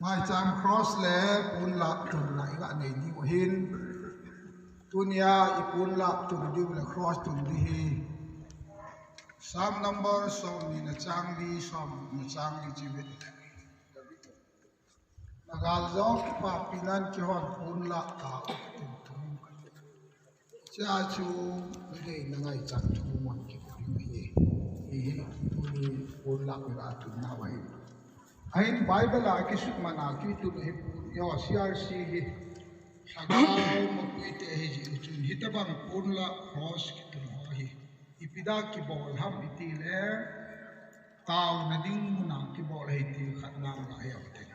mai cham cross le pun la tun lai ga nei ni o hin tunia I pun la tun di le cross tun di hi sam number som ni na chang li som na chang li chi bit nagal zok pa pinan ki hon pun la ta tin thum cha chu le na ngai chang thu mon ki hi hi pun la ga tun na wai Ain Bible a kisut mana kitu he yo CRC he sagau mapuite he jin hitabang punla cross kitu ho he ipida ki bol ham itile taw nading muna ki bol he ti khatna la he ate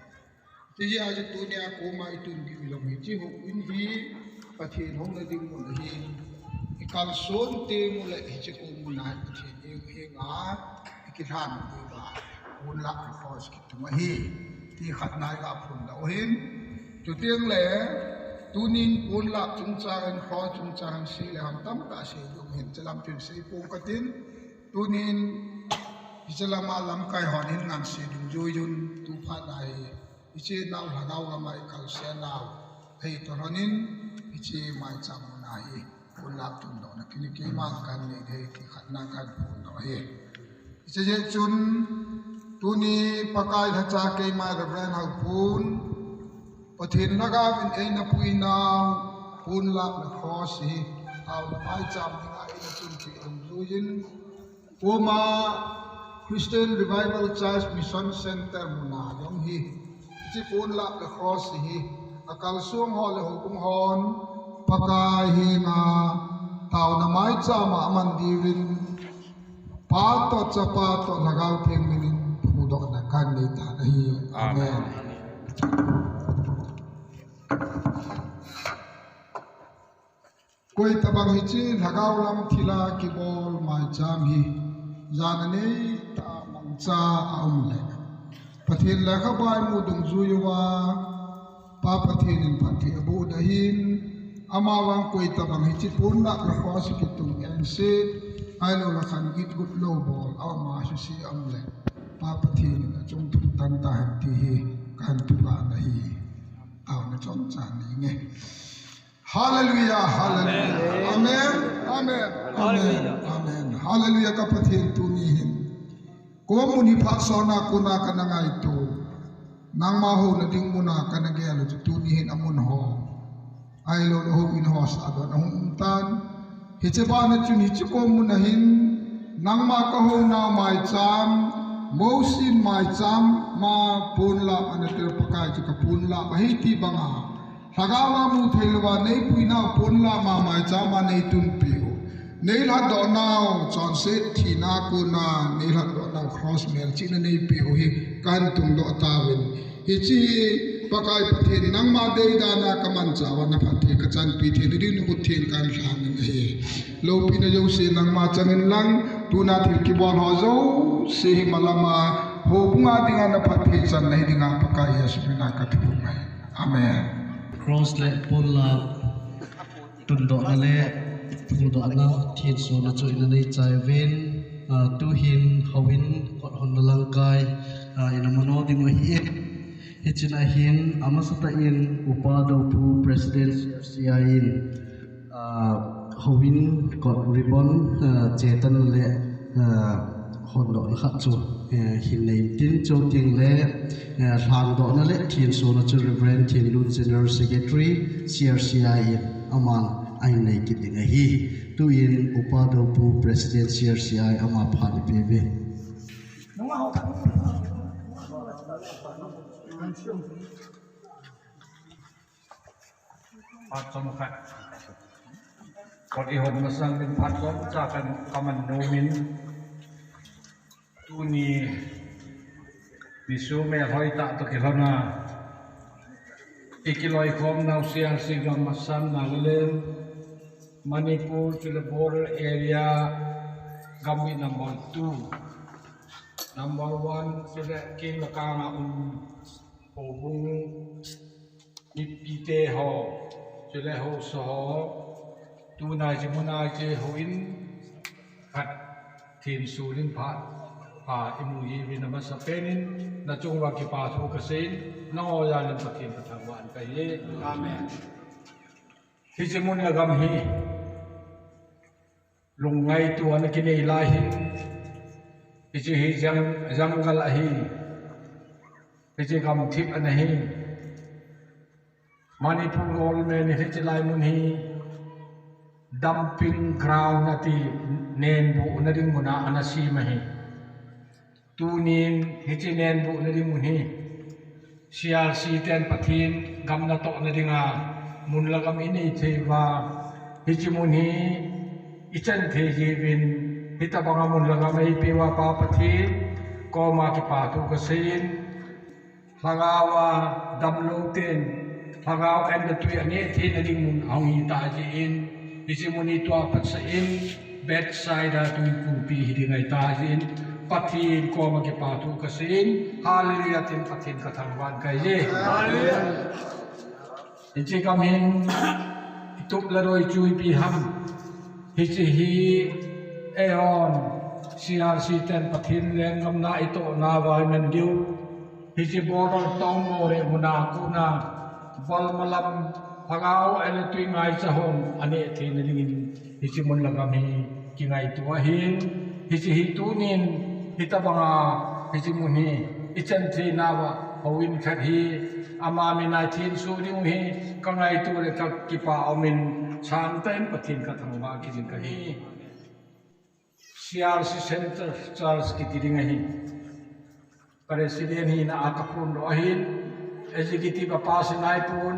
ti ya je tunia ko mai tun ki long he chi ho in hi pathin hong nading mun he ikal son te mule he chi ko muna pathin he nga ikithan ni ba pun la cross kitu hi ti khatna ga phun da hin chu tiang le tunin pun la chung chang kho chung chang si le ham tam ta se dum hin chalam pin se pong katin tunin isalama lam kai honin ngam se dum joyun tu pha dai iche naw la naw la mai kal se naw hei to honin iche mai cham na hi pun la tum do na kini ki ma kan ni de ki khatna kan phun do hi iche je chun tuni pakai thacha ke ma ran hau pun pathin naga in e na puinaw pun la na cross hi aw na mai cham na e chun ti ang zuin Puma Christian Revival Church Mission Center muna yong hi chi pun la na cross hi akal sung ho le hong hon pakai hi na taw na mai cham man dirin pa to chapa to nagaw theng ni dok na kan ni ta hi amen koi tabang hi chi lagaw lam thila ki bol mai cham hi janane ta mangcha aum le pathin la kha bai mu dung zu yuwa pa pathin in pathi abu dahin ama wang koi tabang hi chi pun na ka khos ki tung en se ai lo la khan git gut lo bol aw ma si am le Papa Thin na chung tu tan ta ti hi kan tu ba na hi aw na chom chan ni nge hallelujah hallelujah amen amen amen amen hallelujah ka pathin tu ni hin ko mu ni pha so na ku na ka na ngai tu nang ma ho na ding mu na ka na ge lo tu ni hin amun ho ai lo ho in ho sa do na hum tan hi che ba na chu ni chu ko mu na hin nang ma ka ho na mai cham Mosin mai cham ma pun la anatir pakai jika pun la mahiti banga hagawa mu thelwa nei puina pun la ma mai cham ma nei tun piu nei la do naw chon se thina ku na nei la do naw cross mel chin nei piu hi kan tum do tawin hi chi pakai pathin nang ma dei da na kaman chawa na phathi ka chan pi the ri nu thien kan thang nei lo pi na yo se nang ma chanin lang tuna thil ki bon ho zo se malama ho bunga dinga na phathi chan nei dinga pakai yesu na ka thu mai amen cross le pon la tun do ale pu do na thien so na choi na nei chai ven tu hin howin kot hon lang kai ina mano ding hi hichina hin amasata in upado pu president CRCI in howin kot ribbon chetan le hon do kha chu hin nei tin cho ting le thang do na le thin so na chu reverend thin lu general secretary CRCI in aman ai nei ki ding hi tu in upado pu president CRCI ama phan pebe Pat somukat. Kodi hon masang din pat som cakan kaman nomin tuni bisu me hoi tak to kilona ikiloi khom nau siang sigam masam naglen Manipur to the border area Gambi number 2 number 1 to the king lakanga Obung Nipite ho Chile ho so tu na ji muna je hoin hat thin su lin phat imu hi vin nama sapenin na chungwa ki pa thu kasin na o ya len pathin pathangwan ka ye amen hi jimun agam hi lungai tu an kini ilahi hi hi jangal hi hi gam thip an hi Manipur rol men hi chlai mun hi dumping ground ati nen bu naring muna anasi mahi tunin hichi nen bu naring mun hi CRC ten pathin gam na to naringa mun lagam ini theiwa hichi mun hi ichan the jibin hitabanga mun lagam ei pewa pa pathin ko ma ki pa tu ka sein lagawa damlo ten Pagau kan betui ane thi naring mun aungi ta ji in isimuni tua pat sa in bedside tu kupi hidingai ta ji in pathin ko ma ke patu ka sin hallelujah tin pathin ka thangwan kai je hallelujah inchi kam hin tup la roi chui pi ham hichi hi eon CRC ten pathin leng ngam na ito na vai men diu hichi border tong more muna kuna bal malam pagau ane tui ngai chahom ane the naringin hichi mun lagami ki ngai tu hin hichi hi tunin hitabanga hichi mun hi ichan thi nawa hawin khat hi ama mina thin su ding hi ka ngai tu le ka ki pa amin chan ten pathin ka thangwa ki jin ka hi CRC center charles ki tiding hi president hi na akapun ro hin executive pass nai pun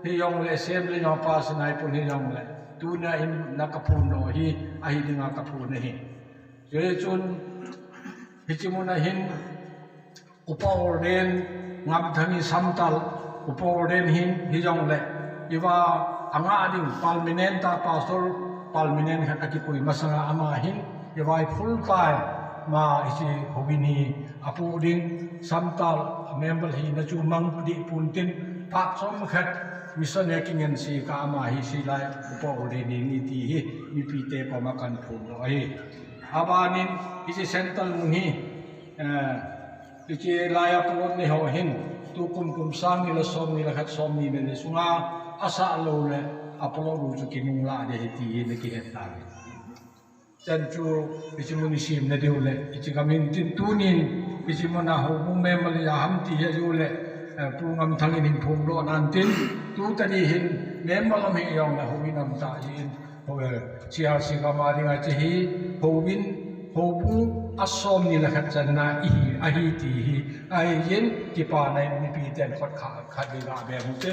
hi yong le assembly no pass nai pun hi yong le tu na in nakapun no hi ahi dinga kapun hi je chun hichimuna hin upaorden ngam thani samtal upaorden hin hi yong le iwa anga ading palminenta pastor palminen hakaki pui masanga ama hin iwa full time ma isi hobini apu ding samtal member hi na chu mang di puntin pak som khat mission making en si ka ma hi si lai upo ori ni ni ti hi mi pi te pa ma kan phun lo hi abanin isi central mun hi isi laya pulon ni ho hin tu kum sang ni la som ni la khat som ni me le sunga asa lo le apolo ru chu kinung la de hi ti hi le ki het ta chan chu isi munisim na de le isi kamin tin tunin isi mana ho mu me mal ya ham ti he ju le pungam thangin hin phum lo nan tin tu tani hin me mal me yong na ho winam ta hin ho CRC ka ma ringa chi hi ho win ho pu asom ni la khat chan na i a hi ti hi ai yin ki pa nai mi pi ten khot kha khat bi ga be hu te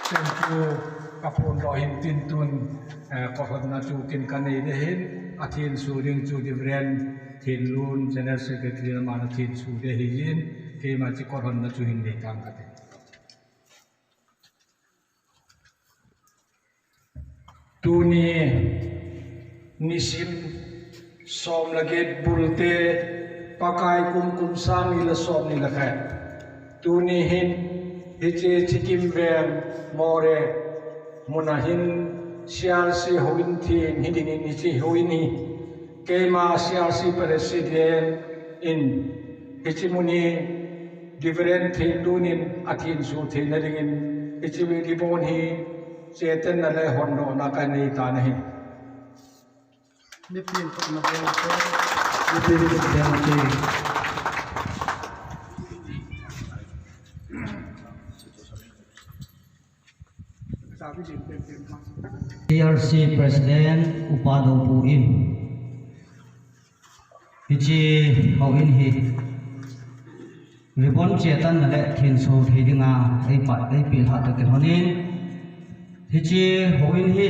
chen chu ka phun ro hin tin tun ko hot na chu kin kan nei de hin athin su ring chu di brand thin lun general secretary na ma thin su de hi yin ke ma chi ko hon na chu hin de tang ka te tu ni nisim som laget bulte pakai kum sang ni la som ni la kha tu ni hin hiche chikim ber more munahin CRC hoin thin hiding ni chi hoini kema CRC president in hichimuni different thin tunin athin su thin na ringin hichimi ribon hi chetan na le hondo na ka nei ta nahi Nipin ko na po nipin ko na po CRC President Upadong Puin Hichi Hawin Hi Ribon Chetan na le thin so thidinga ai pa ai pil ha ta ke honin Hichi Hawin Hi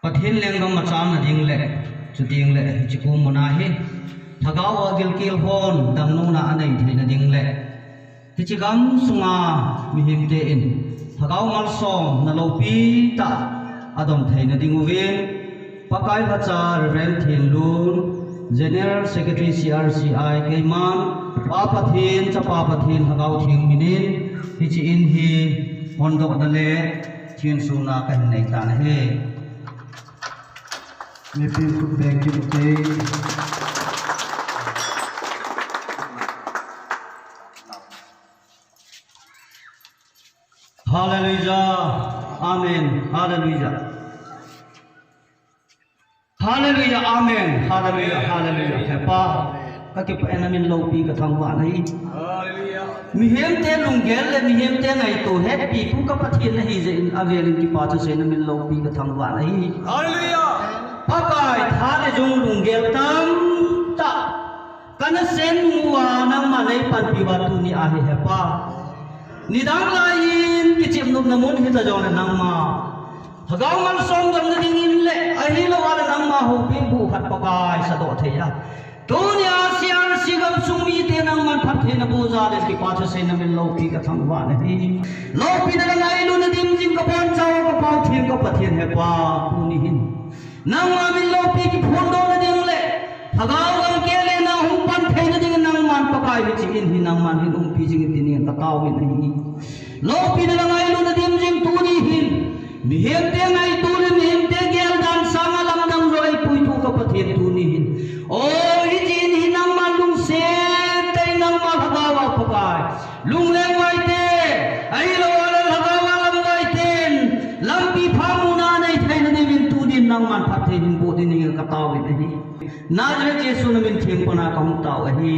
Pathin lengam macham na ding le chuting le hichi ku mona hi thagaw agil kil hon damnu na anai theina ding le hichi gam sunga mihim te in thagaw mal song na lopi ta adom theina ding uwin pakai bacha reverend thin lun general secretary CRCI keiman papathin chapa pathin thagaw thing minin hichi in hi hondok na le thin suna kan nei ta na he mi pin ku beng ki te Hallelujah. Amen. Hallelujah. Hallelujah. Amen. Hallelujah. Hallelujah. Hepa kakip enamin lopi kathangwa nai. Mi hem te lunggel le mi hem te ngai to happy pu ka pathin na hi je in avelin ki pa se namin lopi kathangwa nai. Hallelujah. Pakai thale jong lunggel tam ta kana sen muwa nang manai pan piwa tu ni ahi hepa. Nidang lain kicip nuk namun hita jauh nang ma. Hagaw man som jang na dingin le ahila wala nang ma ho pibu khat pakai sa do theya. Dunia siang sigam sumi te nang man phat the na buza le ki pacha se na min loki ka thangwa na hi. Loki na ngai lu na dim jing ka pon chaw ka pau thien ka pathian he pa puni hin. Nang ma min loki ki phon do na ding le. Hagaw gam ke le na hum pan the na ding nang man pakai bi chin hin nang man hin pi jing tin ka taw hin hi. Loki na ngai lu na dim jing tu ni hin. Mi hem te ngai tu le mi hem te gel dan sanga lam nang roi pui tu ka pathian tu ni hin. Oh hijin hinang malung se tay nang malhagawa pakai lung leng wai te ai lo wala hagawa lam wai ten lampi phamuna nei thai na min tu din nang man phat thai din bo din ni ka taw ni Nazareth Jesu na min thiem pana ka hum taw hi.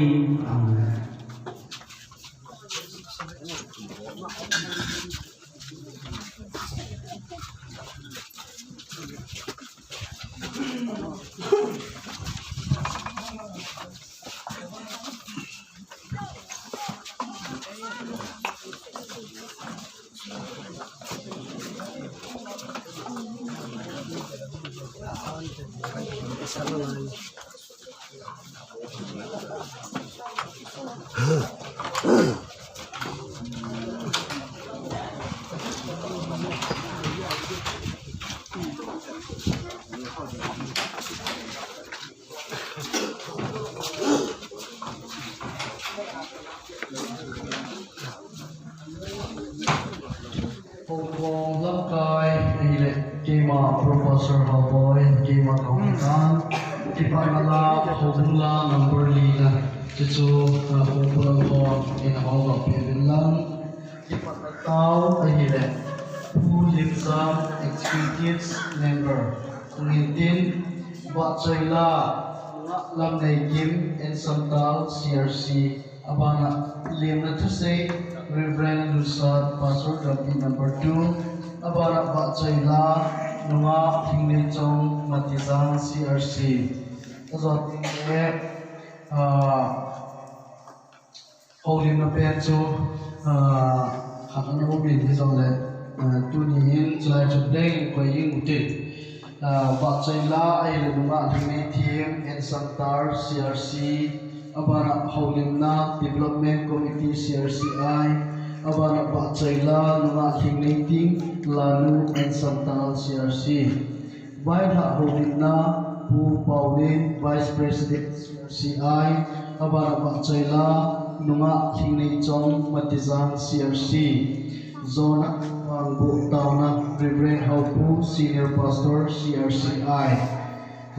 Pong Langkai, ile kima Professor Halboy, kima Kaukitan, Kipangala, Hogula, Number Lila, Chichu, Pupulang Hon, Inahawa, Pibilang, Kipatataw, ile, Who Lives Up, Experience Member, Ngintin, Batsoyla, Lam Kim, and Santal, CRC, Abana, Lim to say, Reverend Lusad, Pastor Gabi number 2, Abara Batsoyla, Nunga Hinglichong Matizang CRC. Azot Holy Napecho, Hakanabi Hizole, Tunihin, July Chudeng, Koying Utit, Batsoyla, Nunga Hinglichong, and Santar CRC. Abana Haulimna Development Committee CRCI, Abana Batsoyla, Nunga Hingling, Lalu, and Santal CRC. Baida Haulimna, Pu Pauline, Vice President CRCI, Abana Batsoyla, Nunga Hingling, Matizang CRC. Zona Wangbu Tauna, Reverend Haupu, Senior Pastor CRCI.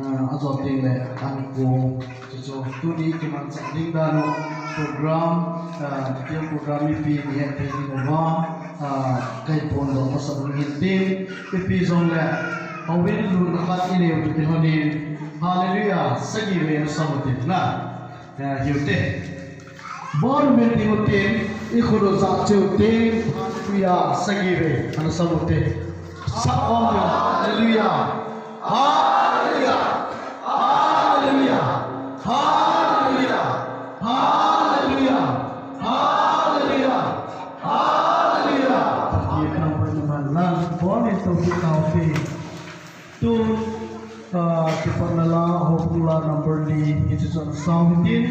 Azoting le angko so tudi kiman sakding dano program tiap program ipi ni hati ni oma kai pondo masabung hintin ipi zong le awin lu nakat ini untuk dihoni haleluya segi re samutin na hiute bor men dihutin ikhudo zakcheutin haleluya segi re ana samutin sakom haleluya Hallelujah! Hallelujah! Hallelujah! Hallelujah! Hallelujah! Hallelujah! Kita bermalam boleh tu kita fi tu kita nala hopula number di itu sana soundin.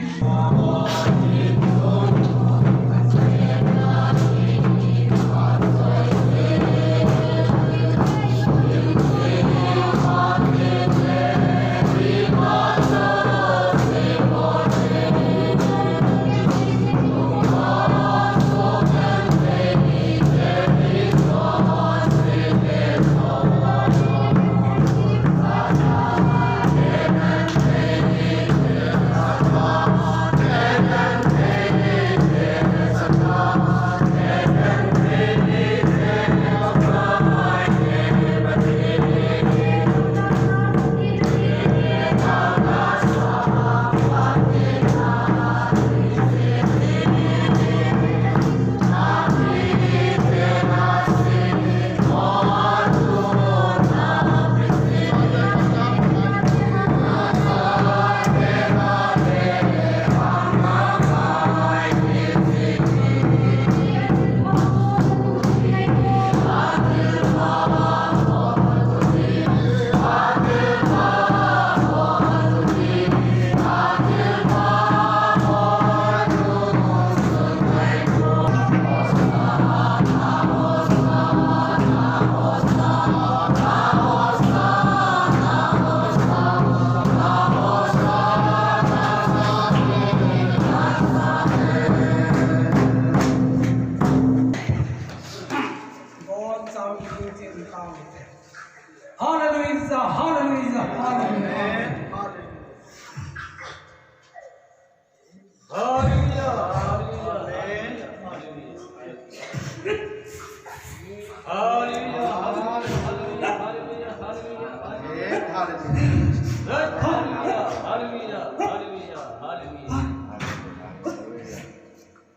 Hallelujah, hallelujah, hallelujah.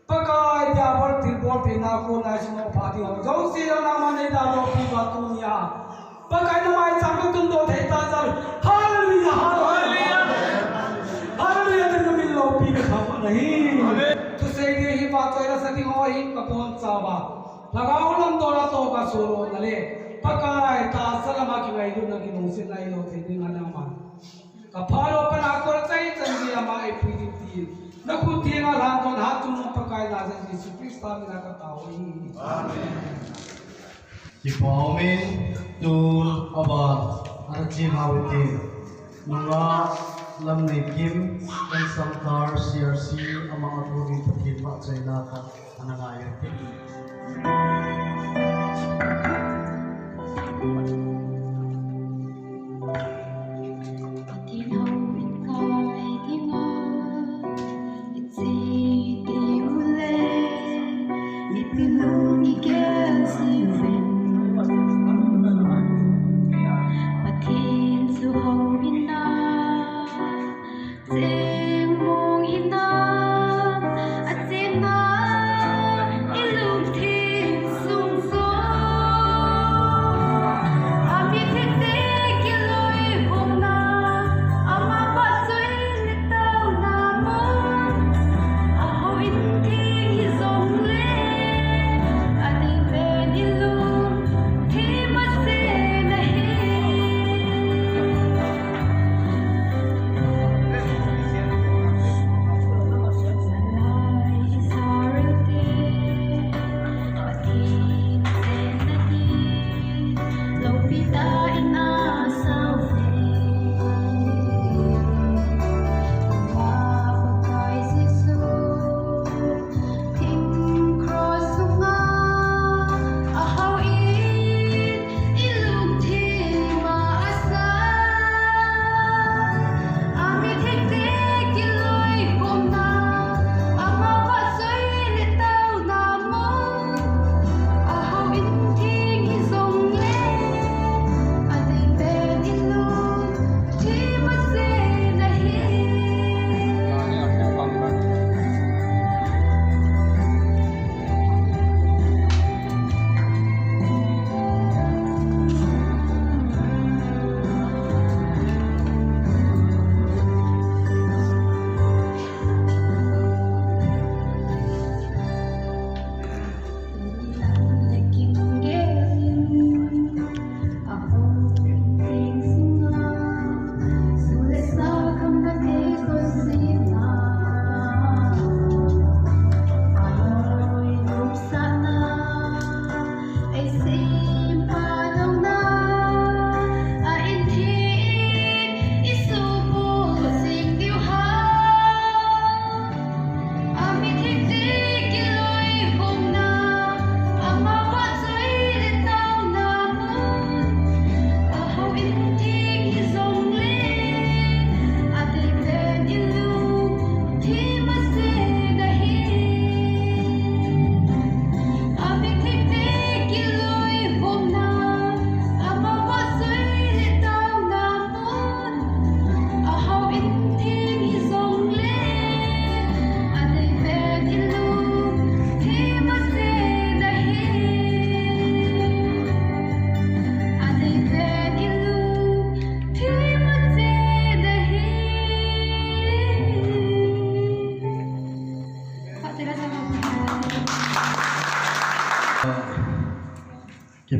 Pakai dia bertimbul pina ko na semua padi orang. Jauh siapa nama ni dah lopi batunya. Pakai nama itu sampai tuntut kita jadi. Hallelujah, hallelujah, hallelujah. Dengan mil lopi berapa nahi. Tu sehingga hibat tu ada setting orang kapon sahaja. Lagau lam tora to kasuro nale. Pakai tak selama kita hidup nak nusin lain lo dengan nama. Kapalo penakor saya janji ama epiditi. Naku tiang alam hatu pakai lazat Yesus Kristus mina katawi. Amen. Amen. Tu abad arji hawiti. Nunga lam nekim dan samtar CRC amang aturi patin mak China ka anangayat.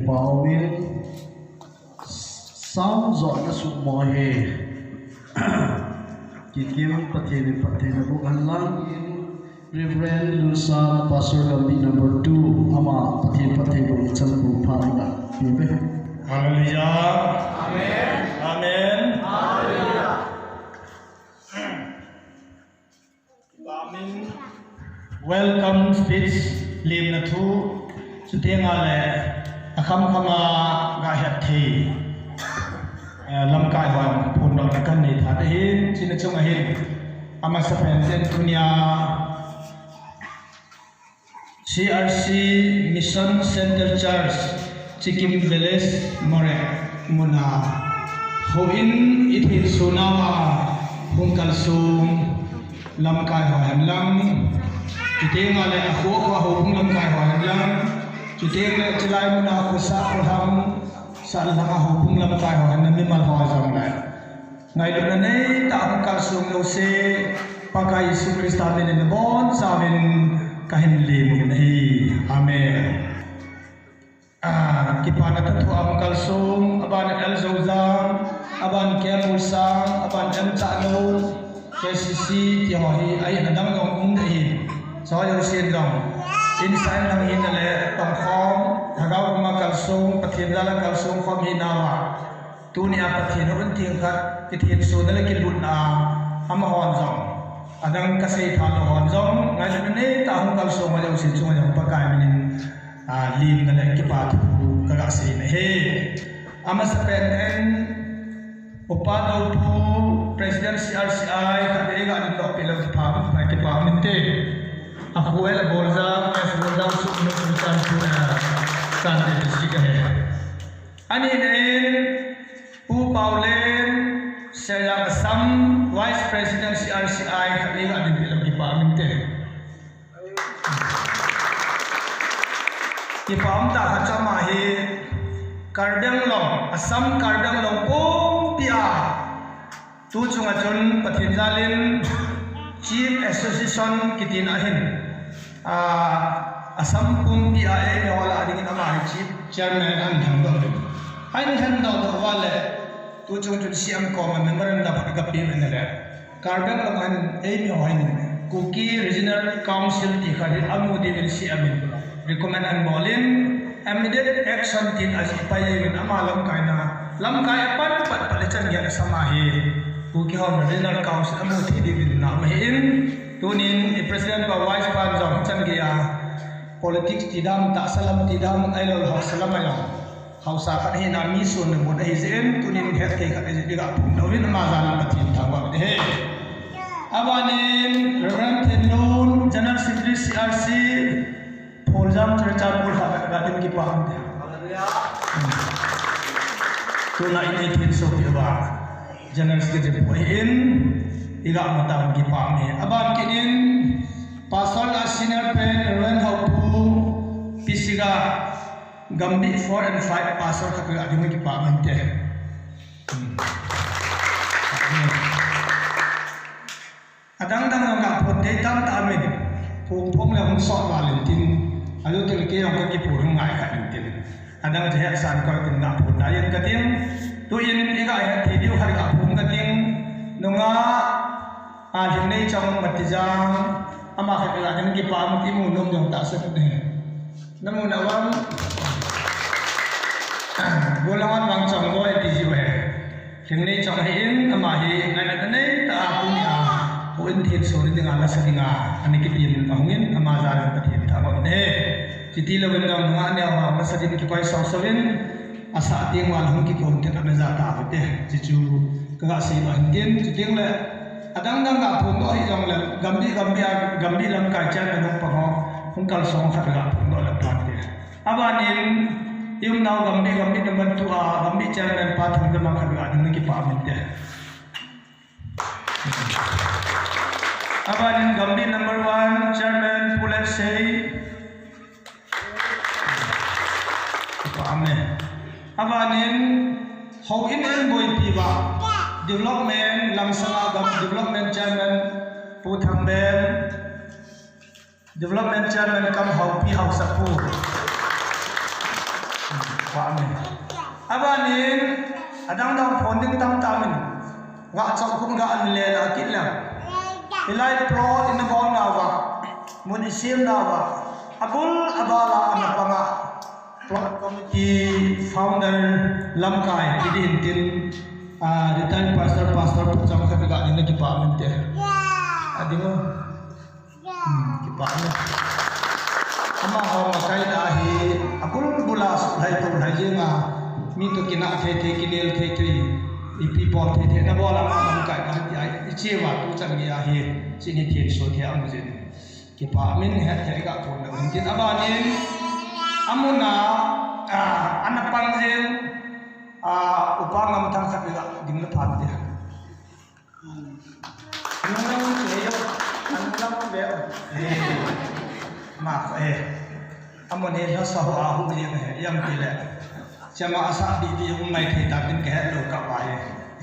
Paumin sam zo na sumo he kikim patin bukan lang Reverend Lusa Pastor Gambi number 2 ama patin bu chambu pharinga bibe. Hallelujah. Amen. Amen. Hallelujah. Amen. Welcome speech lim na thu chutenga le akham khama ga hat thi lam kai wan phun dok kan nei tha te hin chin chung a hin ama sa pen ten dunia CRC Mission Center Church Chikim Village More Muna Hoin Ithil Sunawa Hungkal Sung Lam Kai Hoyan Lam Chiting Ale Ako Hung Lam Kai Hoyan Lam Chiting Le Chilai Muna Kusa Ham Sa Langa Hung Lam Kai Hoyan Nami Mal Hoa Jong Lai Ngai Luna Nei Ta Hungkal Sung Lo Se Pakai Yesu Krista Min Bon Samin Kahin Lim Nei Amen Kipana Tatu Hungkal Sung Aban El Zozang Aban Kia Musang Aban M Chalo KCC Tiahi Ay Nadang Dong Dei So Yo Sin Dong Inside Lang Hin Le Tong Khom Thagau Ma Kalsung Pathin Dala Kalsung Khom Hinawa Tunia Pathin Run Ting Khat Kithin Su Dala Kilun Na Ama Hon Zong Adang Kasay Thalo Hon Zong Ngai Ne Ta Hung Kalsung Ma Yo Sin Chung Yang Pakai Minin Lim Dala Kipat Kaga Sin He Ama Sapen En Upado Po President CRCI Kadega Adok Pilang Pam Mai Kipa Minte Ahuel Bolza as Bolza Sukno Sultan Pura Santi District He Ani Nen Pu Paulen Sayang Sam Vice President CRCI Kadega Adok Pilang Kipa Minte Kipa Amta Hachama He Kardang Long Assam Kardang Long Pong Pia Tu Chunga Chun Pathin Jalin Chief Association Kitin Ahin Assam Pong Pia Wala Adingin Amari Chief Chairman An Hangdo Ain Hangdo Wale Tu Chung Chun Siam Koma Memorandum Pagkapi Menere Kardang Long An Ain Kuki Regional Council Tikari Amudi Vil Siamin Recommend An Bolin Immediate action tin Azipayin Amalam Kaina Lam Kai Pat Palichan Yan Samahi Kuki Hon Regional Council Amuti Divin Namahin Tunin President Ba Vice President Changia Politics Tidam Tak Salam Tidam Ailol Haus Salam Ailol Hausa Kathin Amisun Muda Hizin Tunin Hekhe Kathiga Pundawin Mazalan Katin Tawak He Abanin Reverend Tenun General Secretary CRC Poljam Churcha Pulha Gadim Ki Paham Tuna ini tin so piwa General Secretary Pohin Iga Matam Ki Paham Aban Kinin Pasal Senior Pen Reverend Haupu Pisiga Gambi 4 and 5 Pasal Kaka Gadim Ki Paham Adang-dang Nga Ponte Tam Tamin Pung Lang Sot Valentin Alu terke yang kaki purung ngai kat intin. Adang jahit san kau tinggal pun dayan kating. Tu in ika ayat video hari kapung kating. Nunga alim nei chong matijang. Ama kaki lagi ni pam timu nung yang tak sepenuh. Namun awam bolangan bang chong boy dijiwe. King nei chong hin ama hi ngai nei tak aku ni Puin tin so ni dengan ala sadinga ani kitin tahungin ama jalan patin tawak ne citi lawin dang nga ne awa masadin ki pai sawsawin asa ting wal hum ki kon ten ana jata ate cicu kaga sei bandin citing le adang dang ga pun do hi jong le gambi lam ka chan na pa ho hum kal song kha ga pun do la pat de abanin yung naw gambi naman tu gambi chan na pa thum na ma kha ga ni ki pa min de Abanin Gambi number 1 Chairman Pulet Say Amen. Abanin How in and Boy Piva Development Langsana Development Chairman Puthang Ben Development Chairman Kam How Pi How Sapu Amen. Abanin Adang Dang Ponding Tam Tamin Nga Chok Kum Ga An Le La Kit Lang Ilai pro in the ball nawa, municipal nawa, abul abala anapanga, committee founder Lamkai, idin retired pastor sama kami ini department ya, adingo, department. Ama orang makai dahi, abul bulas, dahi tu dahi jenga, mintu kina thei kinel thei ipi bom the na bola ma ka ka ti ai chi wa tu chang ya hi chi ni thian so the am jin ki pa min he the ga pon na tin abanin amuna anapang jin upangam thang sa ga ding na phan ti nang che yo anang be ma amone ha sa ha hu ni he yam ti le chama asa di mai thei ta tin ke lo ka ba ye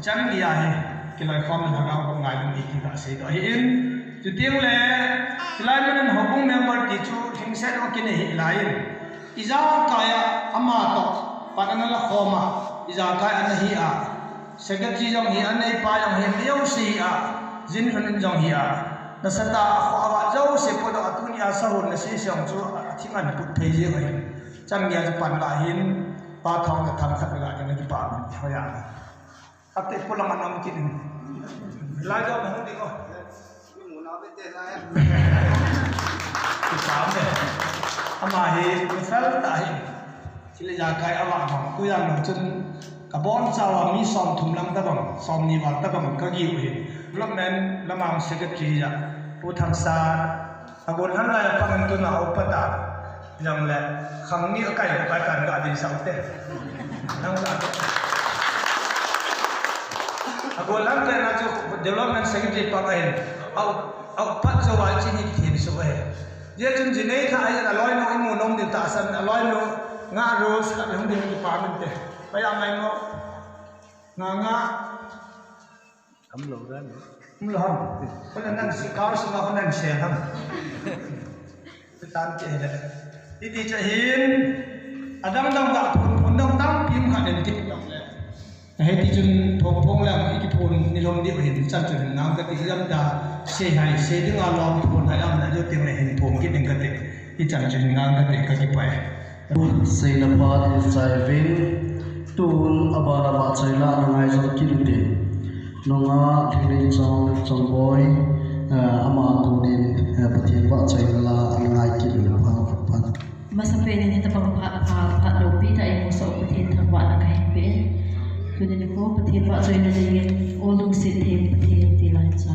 chang dia he ki lai khom na ga ko ngai ni ki ka se do hi in chu tiang le lai man hokung member ti chu thing se do ki ne hi lai iza ka ya ama to panana la khoma iza ka an hi a secretary jong hi an nei pa jong hi miu si a jin khanin jong hi a na sata khawa jo se ko do atunia sa hon na si siang chu thingan put phei je oi chang dia chu pan la hin pa thong na tham khat ga ni pa hoya ate pulang anam kin la jo na di ko mu na be te la ki sam de ama he fel ta hi chile ja kai awa ma ku yang na chun ka bon chawa mi som thum lam ta bang som ni wal ta bang ka gi wi development lamang secretary ya pu thang sa agon han la pa ngan tu na opata yang le khang ni kai ka kan ga din sam te nang la agon lan ka na chu development secretary pa ai au pat so wa chi ni thi so he je chun ji nei tha ai na loi no mu nom di ta san loi no nga rules ka hong di pa min te pa ya mai mo nga am lo ran am lo ham pa nan si ka si ma nan se ham tan che de di cha hin adam dam ga phun dam tam pim kha den tik yong le he ti chun thong phong la ki phun ni lom di hin chan chun nam ka ti lam da se hai se ding a lom phun hai am na jo ti me hin thong ki ding ka te ti chan chun ngang ka te ka ki pai sei na pa in sai vin tun abara ba chai la ngai zo ki lu de nonga thiri chong boy ama tunin pathian ba chai la ngai ki lu ha pa masa pe ni ta pa lo pi ta mo so pathian thang wa na kai pe tu ni ko pathian ba chai na ding all dong sit the pathian ti lai cha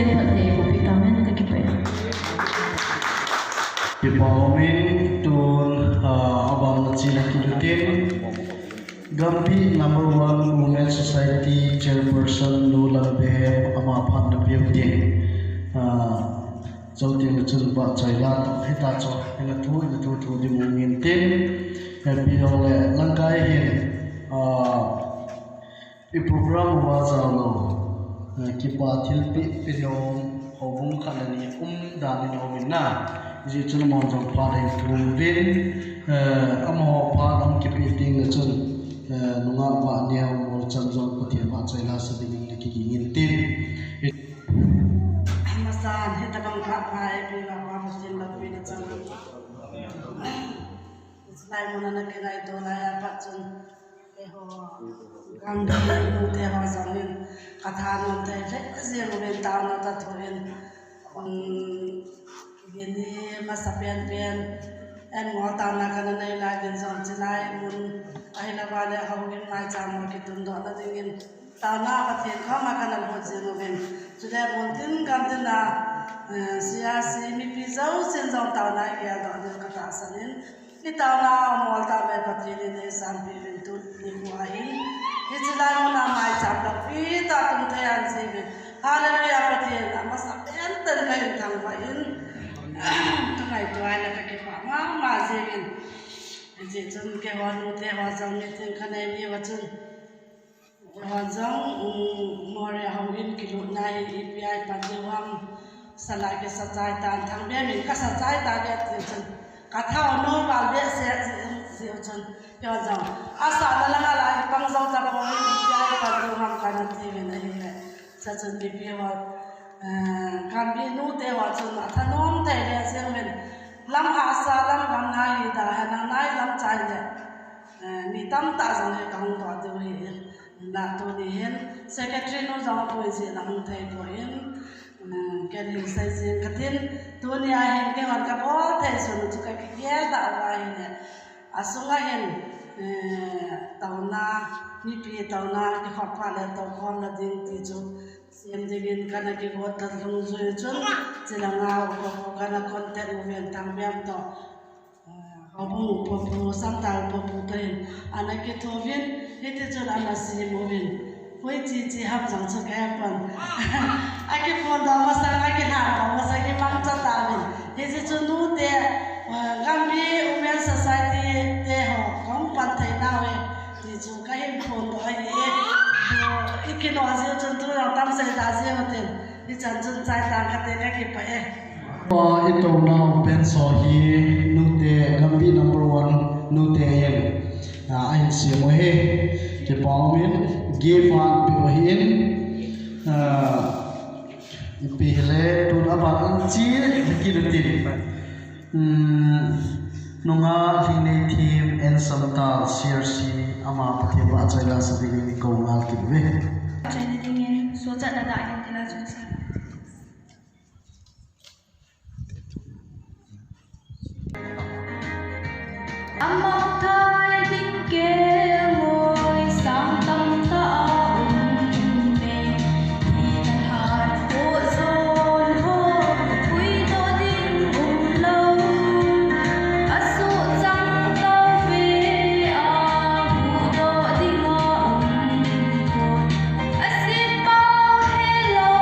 pathian pathe ko pitamen ka kipai Dipaumin tun abang Cina Kidutin Gambi number 1 Women Society Chairperson Nulan Behem Ama Panda Biutin Zautin Lucun Ba Chailan Hita Cho Ina Tu Di Mumintin Bidole Langkai Hin I program Wazalo Kipa Tilpi Pidong Hobung Kanani Dani Nomina Ji chun mon jong pa dai tum bin amo pa dam ki piting na chun nunga ba nia mo cham jong pathi ba chaila sa ding ni ki ngin tin masan hita bang ka pai bi la wa musin la bi na chang slai mona na ke nai to la ya pa chun e ho gam da mu te ha zamin katha no te re je mo ben ta na ta thorin ini masa pian en ngota na kana nei la gen zon chinai mun ai la ba le hawin mai cham ki tun do na dingin ta na ka the kha ma kana lo je no ben chude mun tin kam tin na siasi mi pi zau sen zau ta na ya do de ka ta sanin ni ta na mol ta be patri ni de sam pi len tu ni wa hi ni chinai mun na mai cham la pi ta tum the an se be hallelujah patri na masa pian tan ka in thang ba in tu này tôi là cái khoảng mà gì mình chỉ chân cái hoa nụ thế hoa giống như thế cái này như vậy chân hoa giống mồi hồng in kilo này API bắt đầu ham salai cái sát trái tan thằng bé mình cái sát trái ta biết chân cả thao nó vào biết sẽ diệu chân cái hoa giống asa đó là lại bằng giống ta có API bắt đầu ham cái này thì mình này là chân API hoa kan bi nu te wa chun a thanom te le siang men lam ha sa lam gam nai da hana nai lam chai le mi tam ta jang le kang to de hi na to ni hen secretary no jang ko ji lam thai ko hen ken hi sai ji kathin to ni a hen ke wan ka bo thai sun chu ka ki ye da wa hi asunga hen tauna ni pi tauna ki khop pa le to khom na ding ti chu xem dingin kana ki got ta lung zui chun chilanga ko kana content movement tam biam to abu popu samtal popu train anaki thovin hete chun anasi movin koi chi hab jang cha ka pan ake phone da masa ake ha da masa ki mang cha ta min hete chun nu te gambi women society te ho kom pan thai na we ti chu ka hin phone do ai ikin ozi chun tu yang tam sai da je hotel ni chan chun chai ta ka te ka ki pa e ito na pen so hi nute gambi number 1 nute yen ain si mo he ke paumin give on pi hin pi hele tu aba an chi ki rutin nunga hine team en samtal CRC ama pathia ba chaila sabili ni ko ngal ki be chai dingin so cha da da kin tela chun sa among thai ding ke ngồi sang tâm ta me ni na har ho zon ho pui do ding lâu asu chang to ve a hu do ding a asip pa hello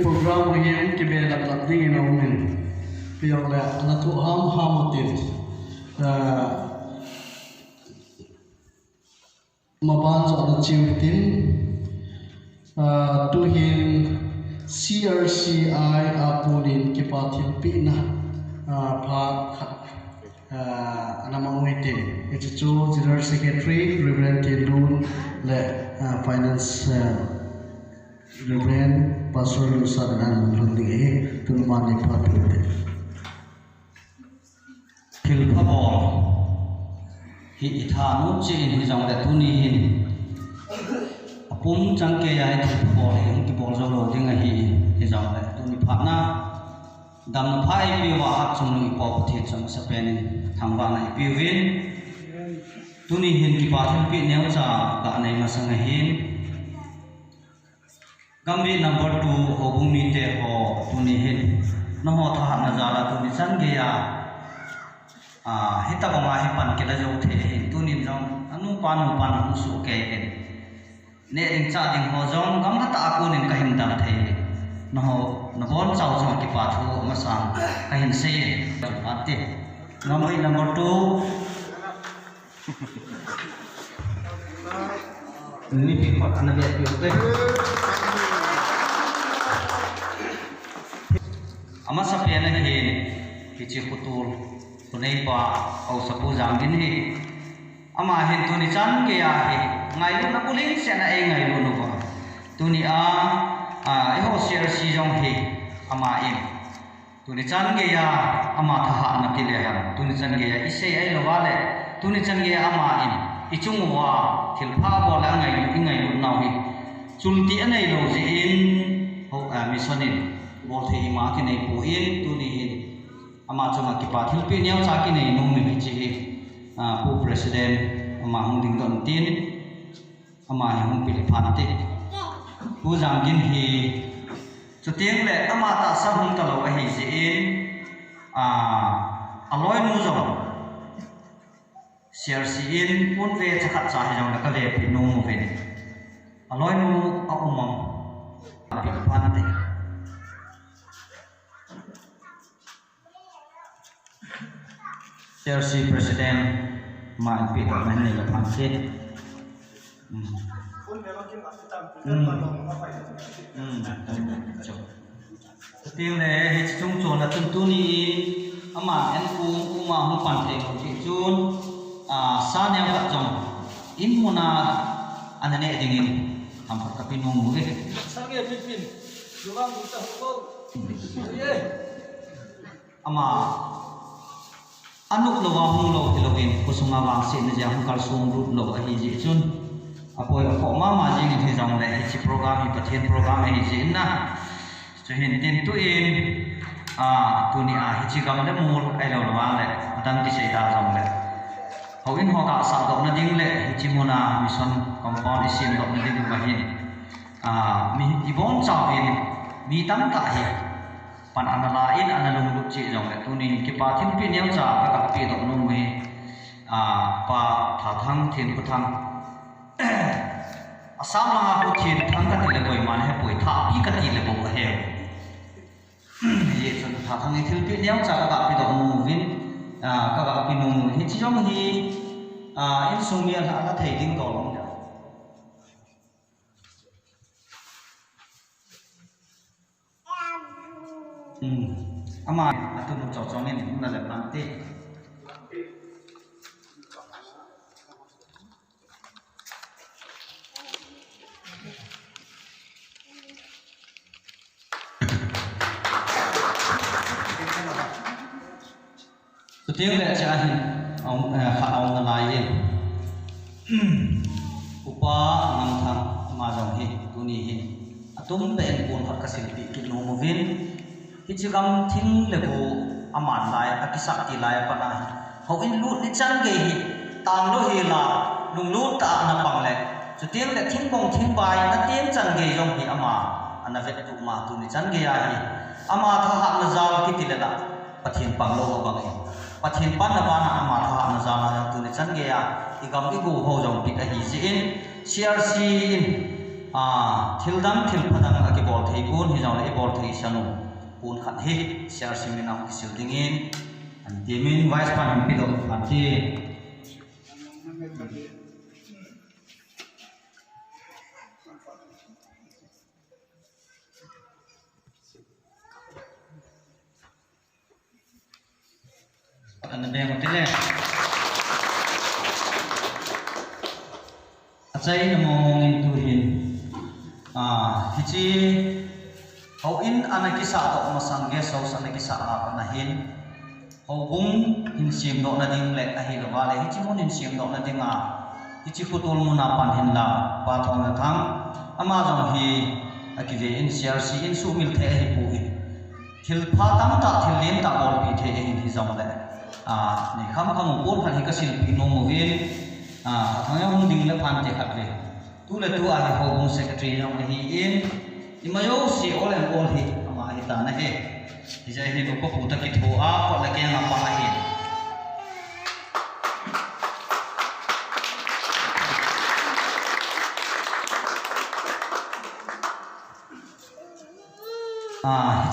program hiền cái bên lập lập đi nó mình bây giờ là thu ham một tiền mà ban cho nó chiều tin tu hiền CRCI Apunin kipatin pina pha namangui te it's chu General Secretary Reverend Tindun le Finance Reverend Pastor Lusan nan lundi e tunmani phathute khil phabol hi ithanu chin hi jong le tuni hin apum changke ya hi phabol hi ki bol zo lo ding hi jong le tuni phana dam phai pi wa chung ni po thi chang sa pen thangwa nai pi win tuni hin ki pa thim pi neu cha ga nei ma sang hin gambi number 2 hobumi te ho tuni hin no ho tha na za la tuni chan ge ya hita ba ma hi pan ke la jo the hin tuni jong anu pan hu su ke en ne ring cha ding ho jong gam ta ko nin ka hin dam the no ho na bon chau chau ki pa thu ma sang ka hin se ate number 2 ni pi ma ana be pi te ama sa pe na hin ki chi putul kunai pa au sapu jang din hi ama hin tu ni chan ke ya hi ngai lu na pulin se na e ngai lu no ba tu ni e ho share si jong hi ama im tu ni chan ge ya ama tha ha na ki le ha tu ni chan ge ya ise ai lo wa le tu ni chan ge ya ama im i chung wa thil pha bo la ngai lu nau hi chul ti anai lo ji in ho mission in bol the ma ki nei pu in tu ni hin ama chunga ki pa thil pi nyau cha ki nei no mi chi hi pu president ama hung ding don tin ama hung pi phan te pu jang gin hi chu tieng le ama ta sa hung ta lo hi ji in aloi nu zo CRC in pun ve chakhat cha hi jong ka le pi no mo ve aloi nu a umam pi phan te CRC President Mai Pi Dot Nan Nei La Phan Khet tiếng này hết chung chuồn là tung tu ni ama en uma hung pan te ko ti chun sa ne ka jong in mona anane dingin ham ka pin mo mu ge sang ye pin luang mu ta ho ye ama anuk lo wa hung lo ti lo in kusunga wang se ne ja hung kal sum ru lo a hi ji chun apoi ko ma ma ji ni the jong le hi program hi pathian program hi ji na cho hiện tin tu in tu ni hi chi gam le mul ai lo wang le dan ti sei ta jong le ho in ho ka sa do na ding le hi chi mona mission compound isim do na ding ma hin mi i bon cha in mi tam ta hi pan anala in analung lu chi jong le tu ni ki pa thin pi neu cha ka pi do nu mi pa tha thang thin pu thang asam la pu thin thang ka ti le boi man he poi tha pi ka ti le bo he ye chon tha thang ni thil pi neu cha ka pi do nu vin ka pi nu hi chi jong hi in sung mi la la thei ding do long ja ama atu nu chau chau ni na le plan te tiếng lệ cha hin ông là lai in upa ngam thang ma jong hi tuni hin atum ben pun hat kasil pi ki no movin hi chigam thing le bu aman lai akisa ti lai pa na ho in lu ni chan ge hi tang lo hi la lung lu ta na pang le chu tiếng lệ thing bong thing bai na tiếng chan ge jong hi ama ana vet tu ma tu ni chan ge ya hi ama tha ha na zal ki ti le la pathian pang lo ba ngai pathian pan na ba na ama tha na za na tu ni chan ge ya igam ki gu ho jong pi a hi si in CRC in thildam thil padang ake bol thei kun hi jaw le bol thei sanu kun khat hi CRC minam ki sildingin an timin vice pan pido ati an de motile achai namong in tu hin hichi hau in anaki sa to masang guest house anaki sa na hin hau bung in sim do na ding le a hi lo wa le hichi mon in sim do na ding a hichi putul mu na pan hin la pa thong na thang ama jong hi akile in CRC in su mil the hi pu hi thil pha tam ta thil len ta ol pi the hi jong le ni kham kham pon phan hi ka sil pi no mo win thang yang ding le phan te khat le tu le tu a hi ho bung secretary jong hi in imayo si all and all hi ama hi ta na he hi jai hi ko pu ta ki tho a ko la ke na pa hi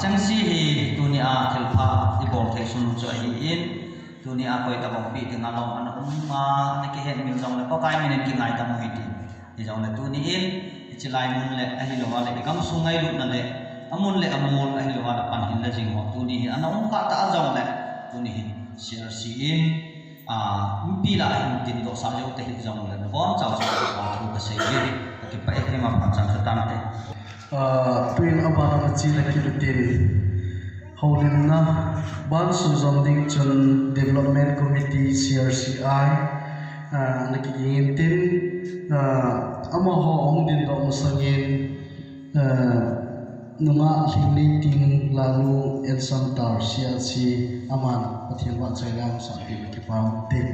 chang si hi dunia thil pha i bol thei sun cho hi in dunia koi ta bong pi te nga long an ma na ke hen min jong le ko kai min ki ngai ta mo hi ti hi jong le tu ni in chi lai mun le a hi lo wa le kam su ngai lu na le amun le amul a hi lo wa la pan hin la jing ho tu ni an ong ka ta jong le tu ni CRC in pi la hin tin do sa jo te hi jong le na bon chao chao ba thu ka sei le ki pa e ma pa chang sa tan te twin abang chi la ki tin holding na ban su ding chun development committee CRCI na ki yin tin ama ho ong din do musangin nunga hingli ting lalu el santar CRC aman pathian wa chailam sa ki pam tin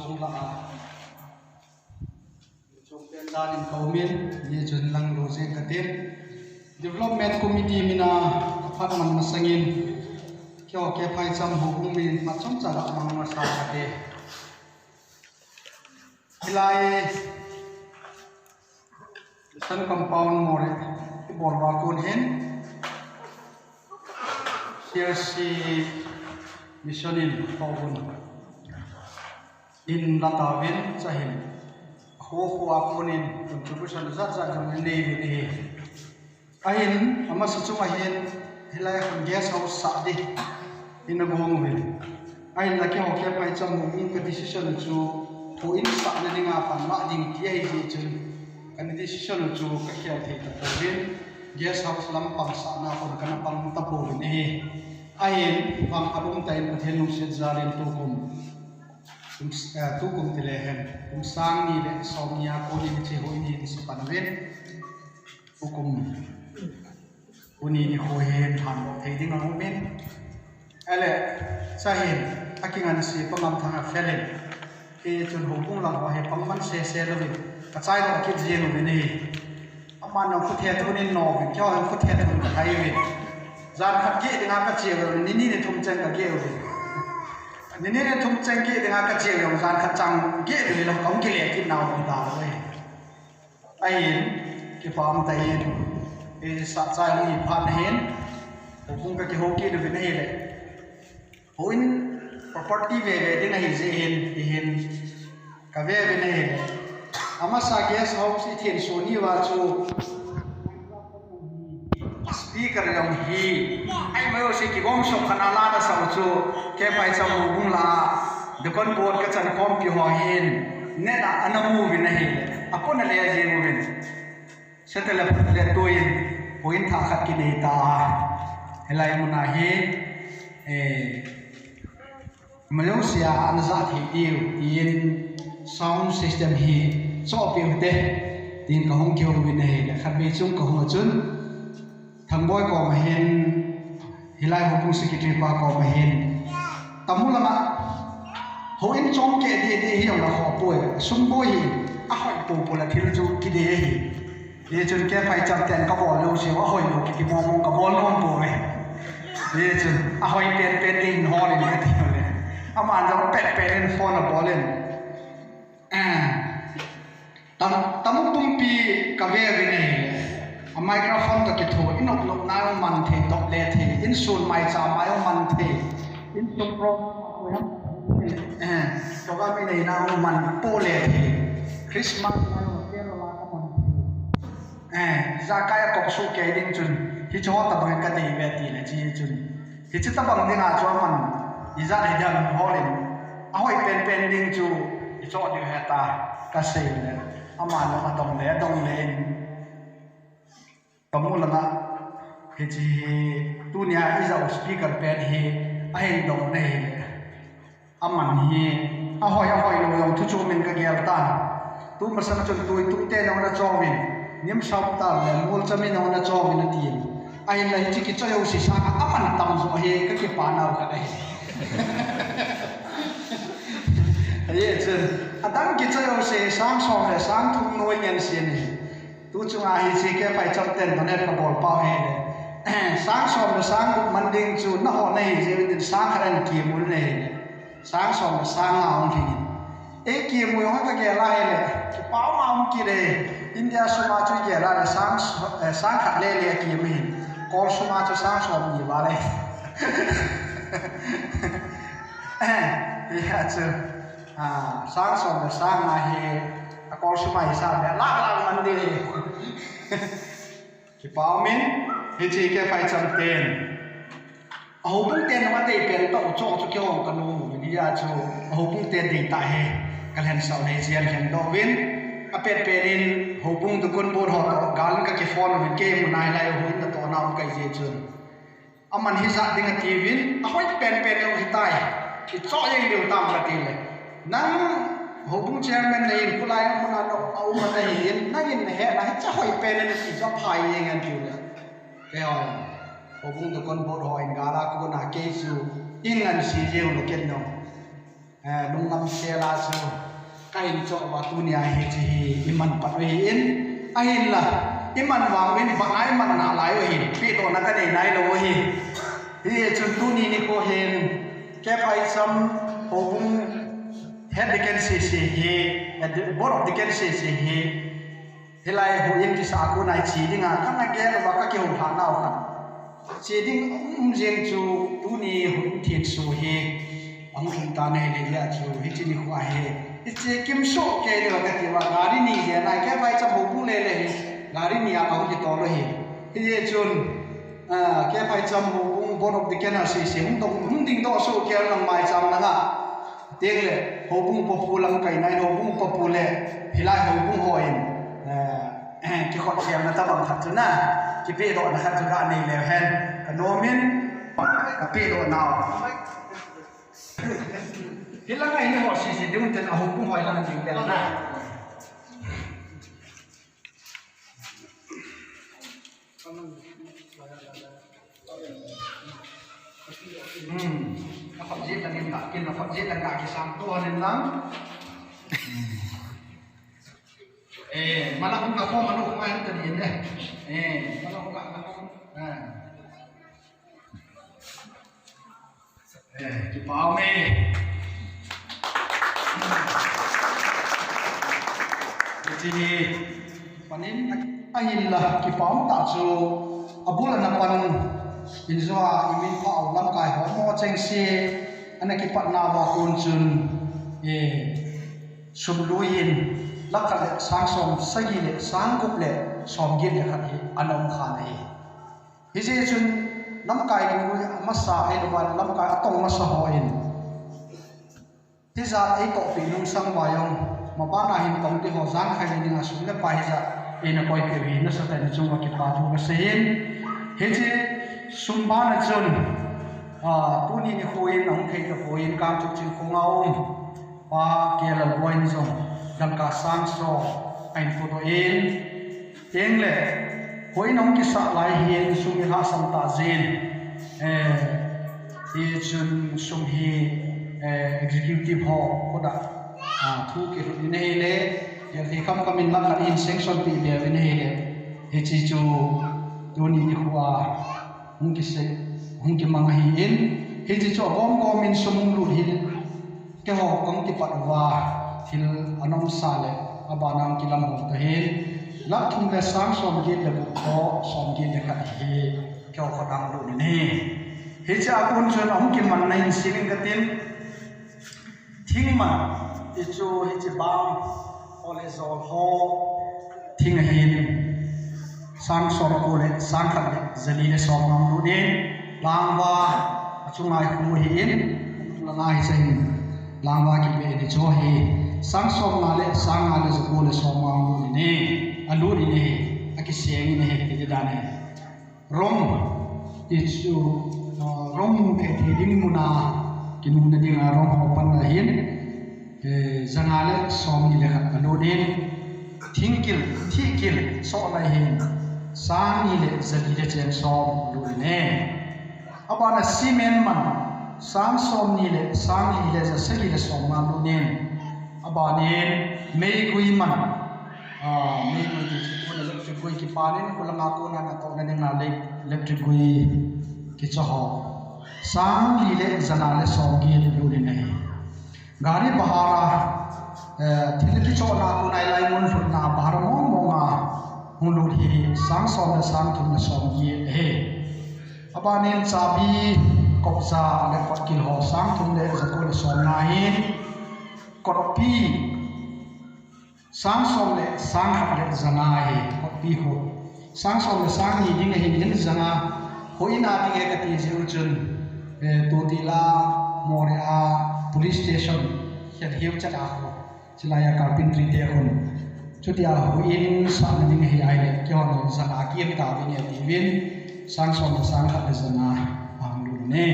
sung la chung pen dan in kaumin ye chun lang ro je ka te development committee mina phat man masangin kyo ke phai cham ho bung min ma chom cha la mang ma sa ka te ilai san compound more bor ba kun hen CRC mission in Pawun in Latavin Sahim ho akunin contribution zat jang nei ni ahin ama su chung ahin hilai khon guest house sa di in a bong wen ahin la ke ho ke pai cham mu in ka decision chu tho in sa na ninga pan ma ding ti ai ji chun kan decision chu ka khel thei ta pawin guest house lam pang sa na kon kana pang ta pawin ni ahin wang adum tain pathelum se zalin tu kum telehem sang ni le somnia ko ni che ho ni si panwen hukum uni ni ho hen than thei ding ang men ale sahin akingan si pamam thanga felen ke chun ho bung lang ho he pamman se lo bi ka chai ro ki je no ni aman no khu the tu ni no bi kyo khu the tu ka thai wi zan khat ge ding ka che ro ni ni thum chen ka ge ro ni ni thum chen ge ding ka che ro zan khat chang ge ri lo kong ki le ki naw dong da le ai ki pam tai e sa chai ni phan hen ho bung ka ki ho ki de bi nei le ho in property ve ding hi je hen ka ve bi nei ama sa guest house i thien so ni wa chu speaker yong hi ai mayo se ki gom shop khana la da sa chu ke pai cham bung la de kon board ka chan kom ki ho hin ne na anamu bi nahi apon le je mu bin setela le toin point tha khat ki nei ta helai mu na hi Malaysia an za thi diu in sound system hi so pe te tin ka hong kyo bi nei le khat be chung ka hong chun thang boy ko ma hen hilai ho pu secretary pa ko ma hen tamulama ho in chong ke de hi yong la ho poi sum boy a hoi pu pu la thil chu ki de hi de chun ke phai cham ten ka bol lo se wa hoi lo ki mo mo ka bol non pu me de chun a hoi pen din ho le ne ti le aman jong pen phone a bolen tamu pumpi ka ve vi nei a microphone to ke tho inok lok na man the top le the in sun mai cha mai man the in to pro to ga mi nei na man po le the Christmas na ke ro la ka man za ka ya ko su ke ding chun hi cho ta bang ka dei ve ti le chi chun hi chi ta bang ding a cho man i za le dam ho le a hoi pen ding chu i cho di ha ta ka se le ama no ma dong le kamulana hiji dunia iza speaker pen hi ai dong nei aman hi ahoi lo yong thu chu min ka gel tan tu masana chun tu te no na chawin nim shop ta le mol chami no na chawin na tin ai la hi ki chayo si sa aman tam zo he ka ki pa na ka dai ye chen adam ki chayo se sang som le sang thung noi ngen sin ni tu chung a hi si ke pai cham ten panet ka bol pa he le sang som le sang man ding chu na ho nei je tin sang kharan ki mul nei sang som le sang a ong thi e ki mu yo ka ge la he le ki pa ma ong ki le india su ma chu ge la le sang khat le ki mi ko su ma chu sang som ni ba le ya chu sang som le sang na he ko su ma hi sa le la man de ki pa min he chi ke pai cham ten ho bung ten ma de pen to cho chu ke hong kan nu ni ya chu ho bung ten de ta he kal hen sau nei jian hen do win a pet penin ho bung tu kun bor ho gal ka ke phone win ke mu nai lai ho ta to na kai je chun aman hi sa ding a ti win a hoi pen lo hi tai ki cho yeng de tam ka ti le nang ho bung chairman nei ku lai mu na no au ma nei yin na yin he na cha hoi pen ni ki cho phai yeng an ti le ke ho ho bung tu kun bor ho in gala ku na ke su in an si je lo ken no lung lam se la chu kain cho wa tu nia hi chi iman pat we in ahin la iman wang win ba ai man na lai we hi pi to na ka dei nai lo hi hi chun tu ni ni ko hen ke pai sam ho bung head the can see hi at the board of the can see hi hilai ho in ki sa ko nai chi dinga kan na ge ba ka ke ho ha na ka chi ding jeng chu tu ni hu thiet su hi ang hin ta ne le ya chu hi chi ni khwa he ichi kim so ke le ka ti wa gari ni je na ke pai cha bo bu le le hi gari ni a ang ki to lo hi ye chun ke pai cha bo bu board of the can see hum dong hum ding do so ke lang mai cham na nga teng le ho bu po pu lang kai nai ho bu po pu le hilai ho bu ho in ki khot siam na ta bang that chu na ki pe do na kha chu ga nei le hen ka no min ka pe do na hilang ai ni ho si ding ten a ho bu hoi lang jing le na nó phẩm giết là niềm tạ kinh, nó phẩm giết là cả cái sáng to lên lắm. Mà nó không là phong, mà nó không ai tự nhiên đây. Mà nó không là phong. Chụp bao mê. Thì phần đến anh là cái phóng tạo cho abu là nằm phần in zoa imin pa au lam kai ho mo cheng si anaki patna wa kun chun sum luin lakha le sang som sagi le sang gup le som gi le khat hi anom khan hi hi je chun lam kai ni mu masa ai lo lam kai atong masa ho in ti za ai to pi nung sang wa yong ma ba na hin tong ti ho zang khai ni nga sum le pai za ina koi pe wi na sa ta ni chung wa ki pa thu ga se hin hi je sumbana chun tu ni khuin nong thei ka khuin kam chuk chin khungaum pa kelal boin zong dam ka sang so ain photo in teng le koi nong ki sa lai hin sum ha sam ta zin hi chun sum hi executive ho koda thu ki ru ni le ya thi kham kamin la khan in sanction pi le ni le hi chi chu tu ni khwa hung ki mang hi in hi chi cho gom gom in sumung lu hin ke ho kong ki pat wa thil anom sa le abanam ki lam ho ta hin lak thung le sang som gi le bu kho som gi le khat hi ke ho khodang lu ni hi cha kun chon hung ki man nai siling ka tin thing ma ti chu hi chi bang ole zol ho thing hin sang som ko le sang khat le zali le som nam lu din langwa achungai khu hi in langa hi sein langwa ki be ni cho hi sang som na le sang na le ko le som nam lu ni alu ni ni aki seng ni he ti da ne rom ichu rom ke ti ding muna ki mun na ding rom ho pan na hin zanga le som ni le khat alu din thingkil thikil so lai hin sang ni le zali le chen som lu ne abana cement man sang som ni le sang li le za seli le som man lu ne abane mei kui man mei kui ti ko le electric kui ki panin ko langa ko na to na na le electric kui ki cho ho sang li le zana le som gi lu ne gari bahara thile ki cho na ko nai lai mun fu na bahar mo mo nga hulu hi sang som na sang thum na som gi he abanin chabi kopsa le patkil ho sang thum le zakol som na hi kopi sang som le sang ha le zana hi kopi ho sang som le sang ni ding hi ni zana hoina ding ka ti jiu chun to ti la moria police station hian hiu cha ka ho chilaya carpentry te hon chutia hu in sa na ding hi ai le kyo no zana kiem ta bi ne ti win sang som sang kha zana ang lu ne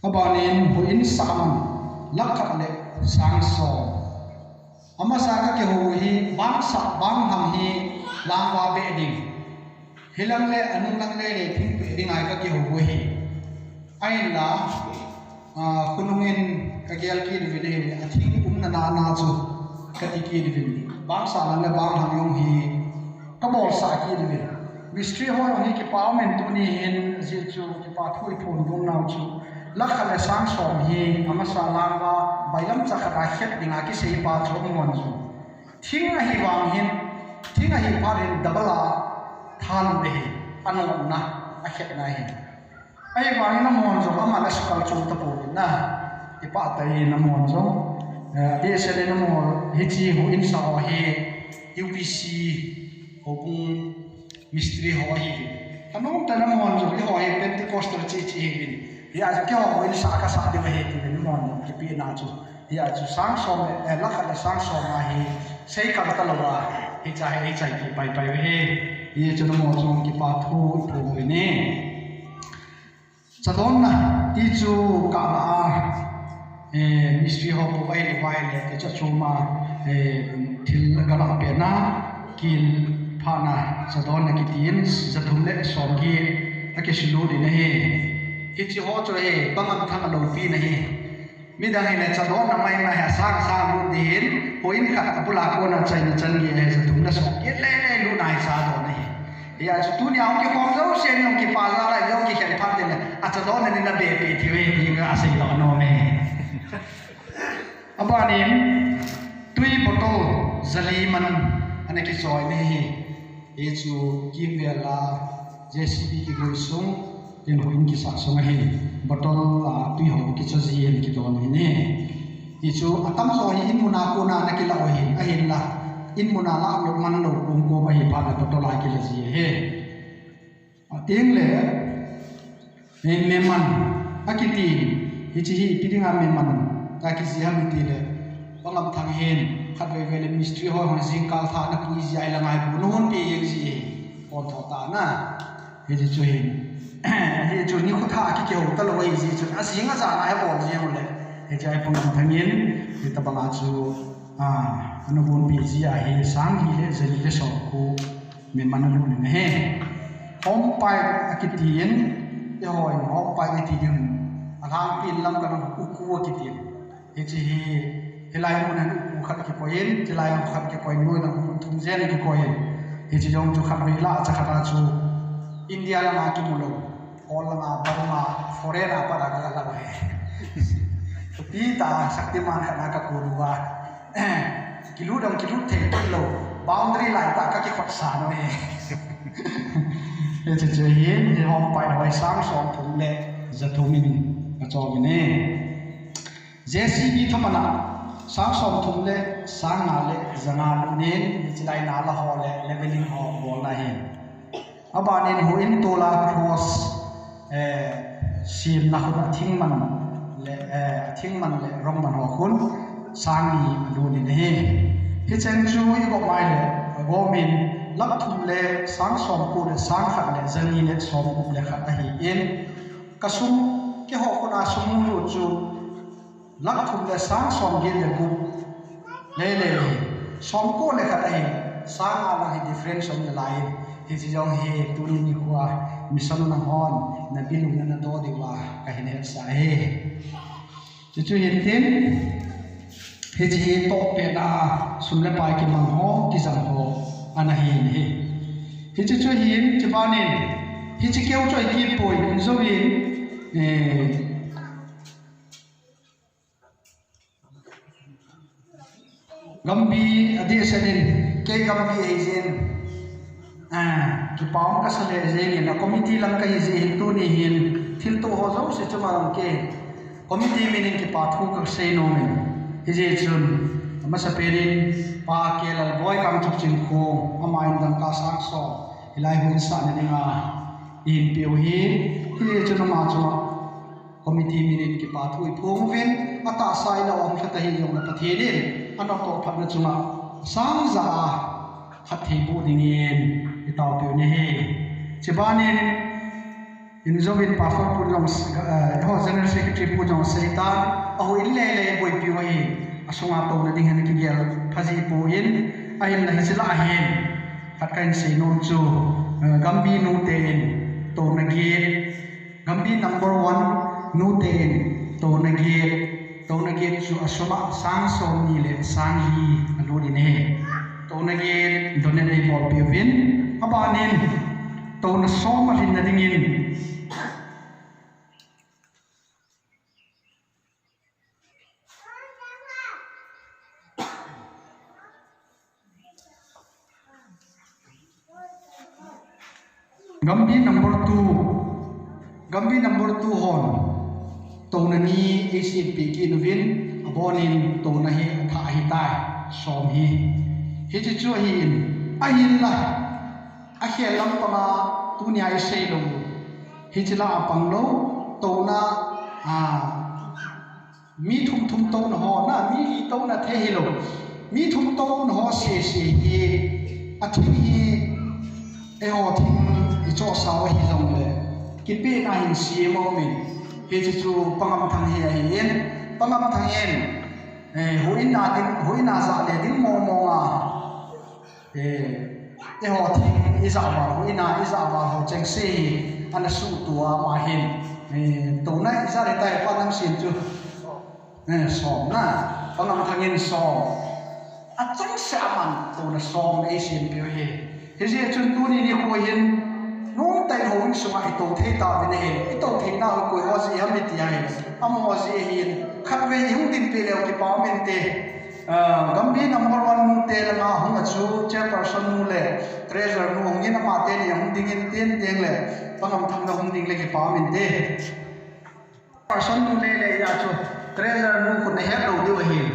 abanin hu in sam lakha le sang som ama sa ka ke hu hi bang sa bang ham hi langwa be ding hilang le anung lang le thing pe ding ai ka ke hu hi ai la kunungin kagial ki divini athing na na chu kati ki divini bang sa na bang ham yong hi kabol sa ki divini mystery ho hi ki parliament tu ni hin ji chu ki pa thui phun dong nau chu lakha le sang som hi ama sa lang wa bailam cha kha khet dinga ki sei pa chu mon chu thing a hi wang hin thing a hi pa rin dabala than be anu na a khet na hi ai wang na mon zo ama la skal chu ta po na ipa tai na mon zo de se de na mo hi chi ho in sa ho he UPC ho kung mystery ho hi anong ta na mon zo hi ho he Pentecostal chi bin ya ja kyo ho in sa ka sa de he ti ni mon ki pi na chu ya chu sang som la kha la sang som ma hi sei ka ta lo wa hi cha ki pai he ye chu na mo zo ki pa thu ne Sadon na ti chu ka la mystery ho po vai le ti cha chu ma thil ga la pe na kil pha na sadon na ki tin za thum le som gi a ke shilu di na he ti chi ho chu he bangam thang lo pi na he mi da he le sadon na mai na ha sa lu din ho in kha apula ko na chai na chan gi he za thum na som ki le lu nai sa do na he ya tu ni ang ki khom zo sen yong ki pa za la yong ki khen phat de le a cha do na ni na be pe thi we ni ga sai do no me abanin tui botol zali man ane ki joy ne hi e chu ki vela JCB ki goi sung in hoin ki sa sung hi botol tui ho ki cha zien ki do ne e chu atam so hi in muna ko na na ki la hi a hin la in muna la lo man lo kum ko ba hi pa na to la ki la ji he ateng le me man akiti ichi hi pidinga me man ta ki ji ham ti le pangam thang hen khat ve ve le mystery ho hon jing kal tha na pui ji ai la ngai bu non pe ye ji on tho ta na he ji chu hin he chu ni khu tha ki ke ho ta lo wei ji chu a sing a za na he bo ji ho le he jai pangam thang hen ni ta banga chu anu bon pi ji a he sang hi le zeli le so ko me man lu ne he hom pai akitien ye hoi hom pai ti din alang pin lam ka ku ku akitien he ji he helai mun an ku khat ki poin ji lai an khat ki poin noi na ku thum zen ki poin he ji jong chu khat ve la cha khat chu India la ma ki mulo all la ma Burma foreign apa da la la he pi ta shaktiman khana ka ku ruwa kilu dam kilu the lo boundary line ta ka ki khat sa no he he che hin he hom pai hoi sang som thum le za thumin ka cho gi ne JCB thamana sang som thum le sang na le zanga ne chi dai na la ho le leveling ho bol na hin abanin ho in tola cross sim na khuna thing man le rom man ho khun sang ni lu ni ne he chen chu i go mai le go min lak thum le sang som ku le sang khat le zani le som ku le khat a hi in kasum ke ho ko na sum ru chu lak thum le sang som ge le ku le som ku le khat a hi sang a la hi different som le lai hi ji jong he tu ni kwa mission na hon na bilu na do di wa ka hin he sa he chu hin tin he ji to pe na sum le pai ki mang ho ki jang ho ana hin he hi chu hin chi ba nin hi chi keu choi ki poi in zo in gambi adi sanin ke gambi ejen ki paum ka sale ejen na committee lang ka ejen tu ni hin thil to ho zo se chuma ke committee meaning ki pa thu ka sei no men eje chun masa perin pa ke lal boy kam chuk chin ko ama in dang ka sang so ilai hun sa ne nga in piu hi hi chun ma chu committee meaning ki pa thu phung ven ata sai la om thata hi yong na pathe din ano to phat na chunga sang za khathi bu dingin itaw piu ne he chibanin in zovin pastor pu jong ho general secretary pu jong seitan aho in le boy piu hi asunga to na ding han ki gel phaji pu in ahin na hisila ahin khatkain sei nom chu gambi nu te in to na gi gambi number 1 nu te in to na ge chu asoma sang som ni le sang hi alu ni ne to na ge donen ei bol pe win abanin to na som ma hin na dingin Gambi number 2 hon tonani ACP ki novin abonin tonahi tha hi tai som hi chi chu hi in ahin la a khelam pama tunia I sei lo hi chila apang lo tona mi thum to na ho na mi hi to na the hi lo mi thum to na ho se hi a thi hi e ho thing cho sao hi dong le ki pe na hin si mo mi he chu pangam thang he hin pangam thang hen huina za le ding mo a e ho thing iza ba huina iza ba ho cheng si ana su tua ma hin to na iza le tai pa nam sin chu som na pangam thang hen som a chang sa man to na som e sin pi he he chun tu ni ko hin nung tay hong sung ai to thế ta bên này ai to thế nào coi hoa gì ham biết gì am hoa gì hiền khát về những tin về leo cái bảo mình thế Gambi number 1 nung thế là mà hong chú chairperson nung lệ treasurer nung hong như mà thế này hong dingin tiền lệ bằng thằng nào hong ding lệ cái bảo mình thế person nung lệ ya chú treasurer nungคนnày hết đầu tiêu hiền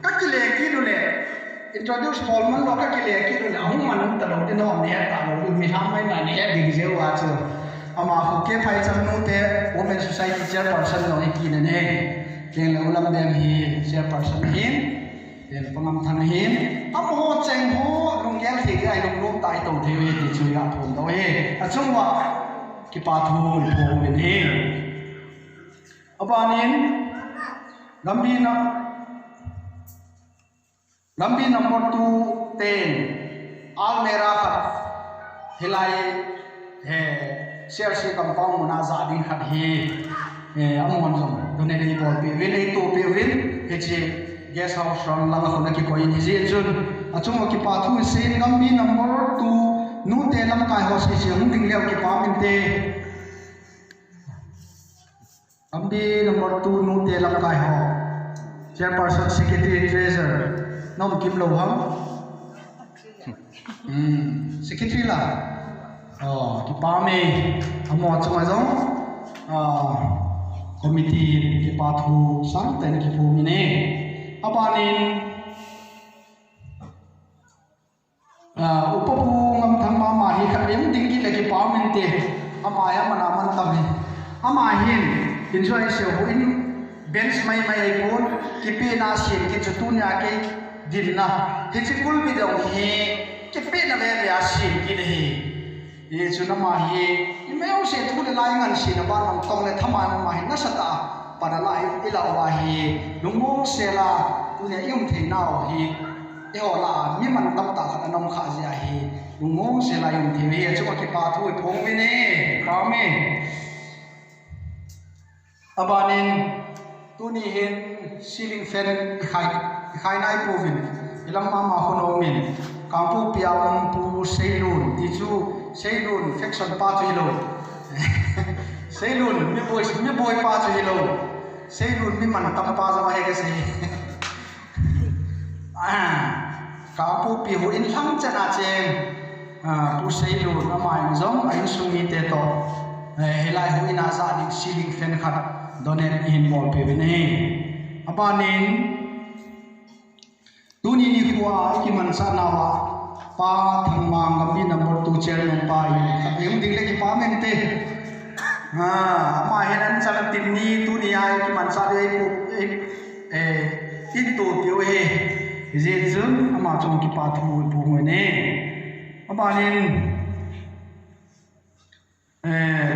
các cái lệ kia nung lệ introduce Holman lo ka kile ki na hung man ta lo tin hom ne ta lo mi ham mai na ne ding je wa chu ama hu ke phai cham nu te women society chairperson lo ki ne ne teng lo lam dem hi chairperson hin den pangam than hin am ho cheng ho lung yang thi ai lung lum tai to the we ti chu ya thom do he a chung wa ki pa thu ho me ne abanin Gambi number 2 10 Almera khat hilai he share si compound muna za din khat hi amon jong done ni bol pe win ei to pe win he che guest house ron lang khona ki koi ni je jun achung ki pa thu sin Gambi number 2 nu te lam kai ho si jung ding leo ki pa min te Gambi number 2 nu te lam kai ho chairperson secretary treasurer Nom kim lo hang secretary la ki pa me amo chama jong committee ki pa thu sang ten ki pu mi ne abanin upapu ngam thamma ma hi kharim ding ki le ki pa min te ama ya mana man tam hi ama hin enjoy se ho in bench mai ai pon ki pe na sin ki chutunya ke Dina, hiji kul bidang hi, kipi na le ya sin kini hi. Ye cuna mahi, imeo se tu le lai ngan sin ba nam tong le thaman mahi nasata pada lai ila wahi, lungong se la tu le yum thi nao hi. Eo la mi man tam ta khat nam kha ja hi. Lungong se la yum thi hi chu ki pa thu thong mi ne, ka me. Abanin tu ni hin ceiling fan khai nai provin ilam mama hono min kampu piawam pu seilun tichu seilun section pa chu lo seilun mi boy pa chu lo seilun mi man tam pa za he ke se kampu pi hu in thang chana chen pu seilun amai jom ain sumi te to helai hu ina za ni ceiling fan khat donen in bol pe ne abanin Tuni ni kuwa iki mansa nawa pa thangmang Gambi number 2 chairman pa yung ding lagi pa mente ma henan chalam tinni tuni ai ki mansa de in to tio he je jun ama chong ki pa thu pu ne abanin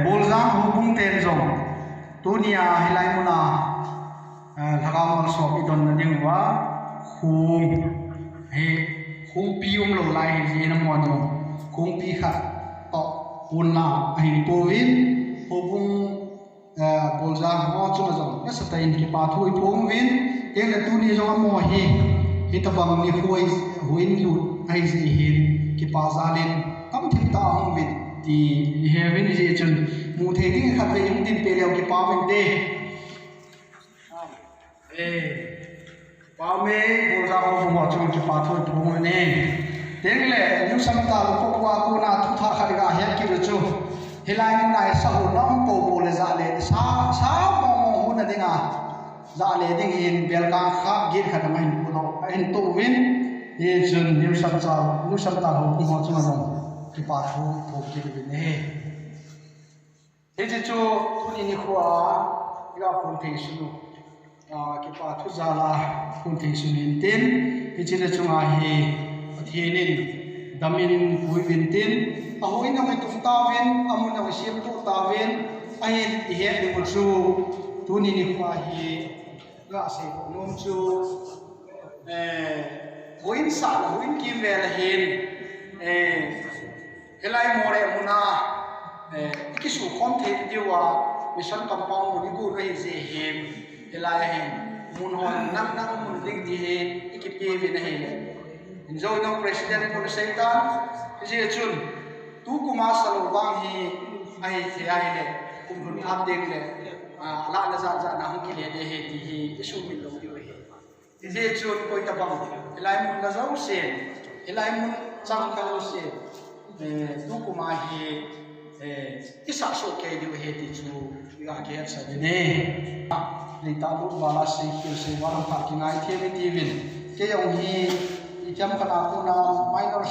bolzang hubung ten jong tunia hilai muna thagam so idon na dingwa khung pi lo lai ji na mo no khung pi kha to pun la hin povin hobung bol giang ho chu na jong na sa tain ki pa thui phom win teng le tu ni jong mo hi hitabang ni huin lut ai ji hin ki pa zalin kam thim ta hong win ti heaven ji chun mu the ding khat le yung tin pe leo ki pa men de pa me bol giang ho mo chu ki pa thui phom ne teng le yu sam ta ko kwa ko na thu tha kha ga he ki chu hilai mu nai sa hu nam po po le za le sa mo hu na dinga za le ding in bel ka kha git kha mai pu do in to win ye chun new sam ta ho ku ho chu na ki pa thu pho ki bi ne e ji chu tu ni khwa ga phun thei su ki pa thu za la phun thei su nin tin e ji le chu nga hi athinin damin hui bin tin ahoy na may tawin amo na may siyem to tawin ay ihe ni mo chu tuni ni kwa hi ga se nom chu huin sa huin kim ve la hin helai more muna ikisu khom the diwa mission compound ni ku re je hem helai hen mun hon nak mun ding di he ikipi ve na he enjoy no president ko seitan je chun tu kuma salo bang hi ai the ai le kum hun tham ding le la la za na hu ki le de he ti hi isu mi lo di he je chun koi ta bang elai mun na zo se elai mun chang ka lo se tu kuma hi isa so ke di he ti chu ga ke sa de ne le ta lu bala se ki se wa pa ki ngai the mi ti vin ke yong hi jam kana ko na minor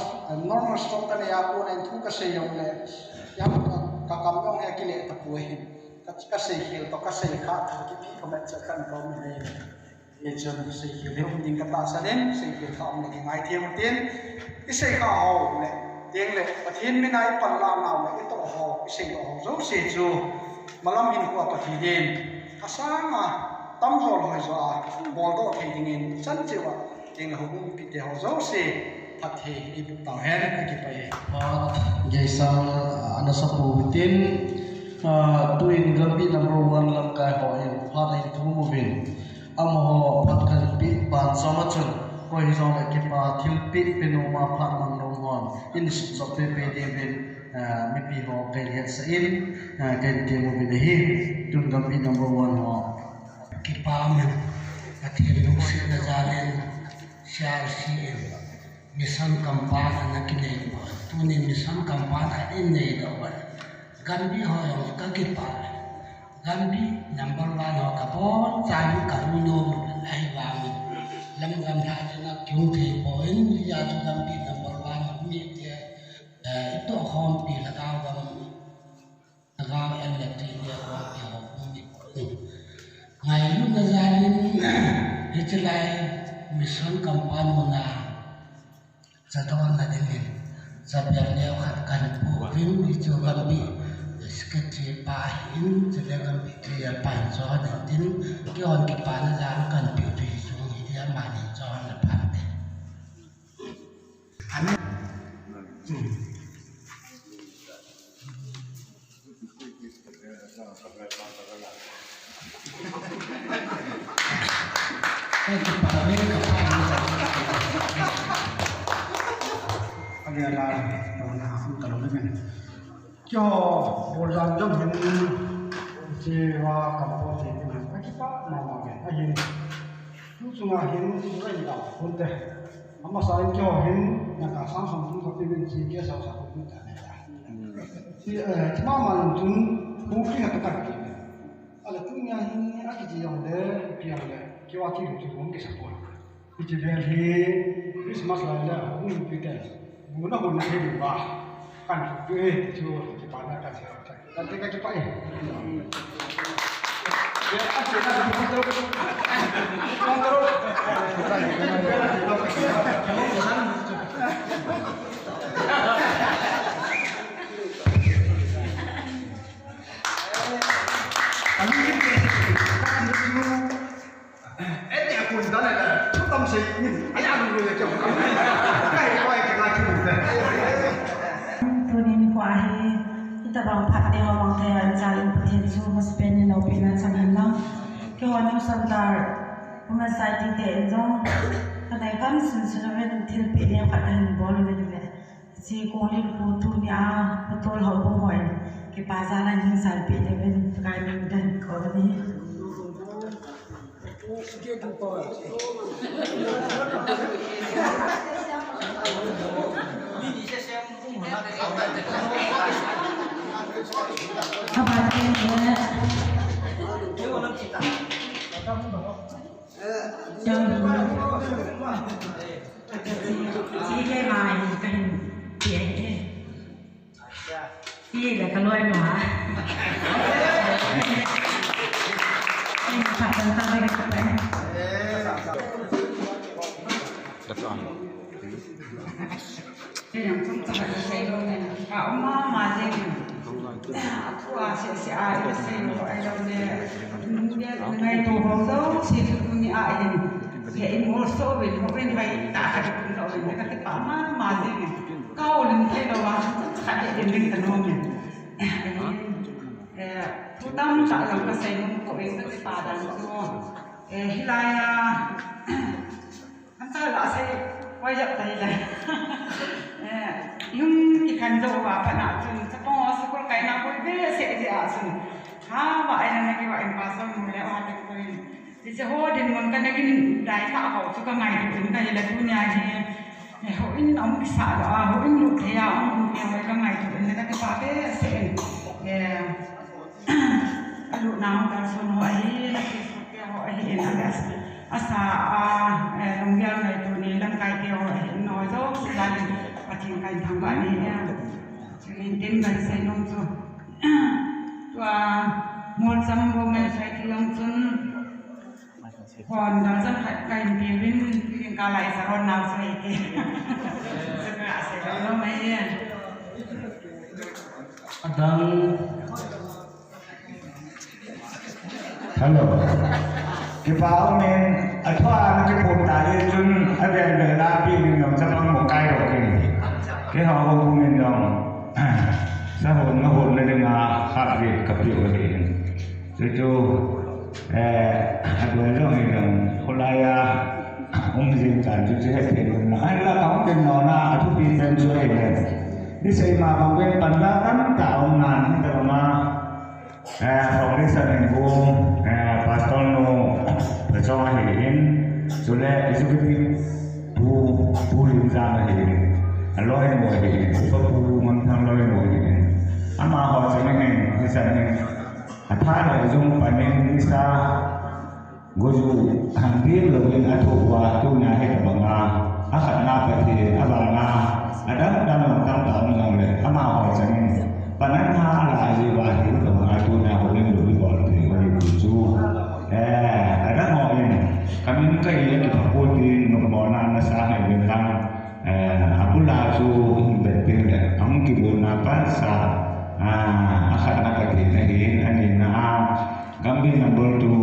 normal stroke ka ya ko na thu ka se yong le yam ka kam yong ya ki le ta pu he ka se hil to ka se kha tha ki pi ka ma cha kan ko mi ne ye chon se hil le ding ka ta sa den se hil ka om le ngai thiam tin ki se kha ho le ding le pathin mi nai pan la na le to ho ki se ho zo se chu malam hin ko pathi den asanga tam zo lo zo a bol do the ding in chan chewa ting ho bu pi te ho zo se that he ki bu ta hen ki pa ye jaisa ana sa pu tin tuin gambi number 1 lam kai ho in pha dai thu mo vin am ho pat kan pi ban so ma chun ko hi zo le ki pa thil pi pe no ma pha mang no hon in so pe pe de vin mi pi ho kai le sa in kai te mo vin hi tun gambi number 1 ho ki pa me athil lu se na jalen CRCM mission campaign na kinai tuni mission campaign in nei da war gambi ho ka ki pa gambi number 1 ho ka bon chan ka ru no ai wa mi lam gam tha na kyung the point ya chu gambi number 1 mi te to hom pi la ka gam ga en le ti ya ho pi ho mi ngai lu na jalin hitlai mission campaign muna zadon na din sabiar leo khat kan pu rin bi chu gambi sketch pa hin chele gambi clear pa cho na tin ki on ki pa na jan kan pi pi chu ni dia ma ni cho na pa te ane Agi ala na fu ta lo le men cho bol jang jong hin ji wa ka po ji ni a ki pa ma ma ge a yin tu su ma hin su ra da hun te ama sa in cho hin na ka sang sang tu ka pi bin ji ke sa sa ku ta ne ji ma ma tun hu ki ha ta ki ala tu nya hin a ki ji yong le pi ya le ki wa ki ju hom ke sa ko ki ji le hi Christmas la la hu pi te muna muna hivi ba kan tu tu kipana ka sira kan teka kipai ya aje na kontrol ini aku dah ada tâm sự ai ăn người chồng cái quay cái lại cái bụng này tôi đi qua hi kita bang pat dia bang thai an jalan putih tu mas pen ni no tar kuma sai ti te jong kadai kan sun sun ve thil pe ne ka dan bol ve ve si ko le ko tu nya patol ho bo hoi ke pa sa na jing sal pe te ve kai min dan ko ni Chị cái bài cái chị chị là cái loài hóa em phải làm sao đây các bạn cái làm không có phải xây đâu này cả mà gì qua sẽ ai sẽ xây đâu ai đâu nè ngày tổ hồng đâu chỉ được như ai này hệ một số về một bên vay tạ được cũng rồi này cái bảo mà gì này câu lên cái đầu vào phải để đến cái nông này thu tâm tạo lòng cái xây nông của bên cái bà đàn cho hilai anh ta là xây quay dập tay này yung ikan dâu và phần nào chừng sẽ có sự có cái nào cũng biết sẽ gì à chừng ha vậy là cái vậy mà sao mình lại hoàn được rồi thì sẽ hô đến muốn cái này đại thọ hậu cho cái ngày chúng ta là khu nhà thì hậu in ông cái xã đó hậu in lục thế à ông theo cái ngày chúng ta cái bà cái sẽ lục nào ta xuân hỏi cái hỏi hiện là asa đồng viên này tụi này lần cái kêu nói dốt gia đình và thiên cảnh thằng bạn này nha cho nên đến gần xây nông rồi và một trăm hôm nay xây thì ông xuân còn đó rất phải cảnh thì bên cả lại sao còn nào xây thì rất là xây đó mấy nha hello cái báo mình ở thoa cái bồn tại chung ở bên đời la bị mình làm cho một cái đầu cái họ không mình đồng xã hội nó hồn lên là khác biệt cặp hiệu thì cho rồi mình đồng hôm nay ông riêng cả chúng sẽ thấy là anh là ông tên nó là thu phí bên dưới này đi xây mà bằng bên bản ra tất cả ông ngàn nhưng mà foundation yang pastor no percaya ini sudah executive bu rinjang ini lo yang mau ini bu mentang lo yang mau ini ama họ sẽ nghe cái sản này thay đổi dùng panen bisa goju hàng biên lo yang atau wa tu na hết bằng akan apa thì abang ada dalam tahun yang ama họ sẽ nghe panen là gì và hiểu được tu na họ lên được gọi là thì gọi là chu ada họ ini kami ni kai yang kita poti nombor na sa hai bintang aku lazu betul dah kamu kibun apa sa akan nak dinahin ani na kami nombor tu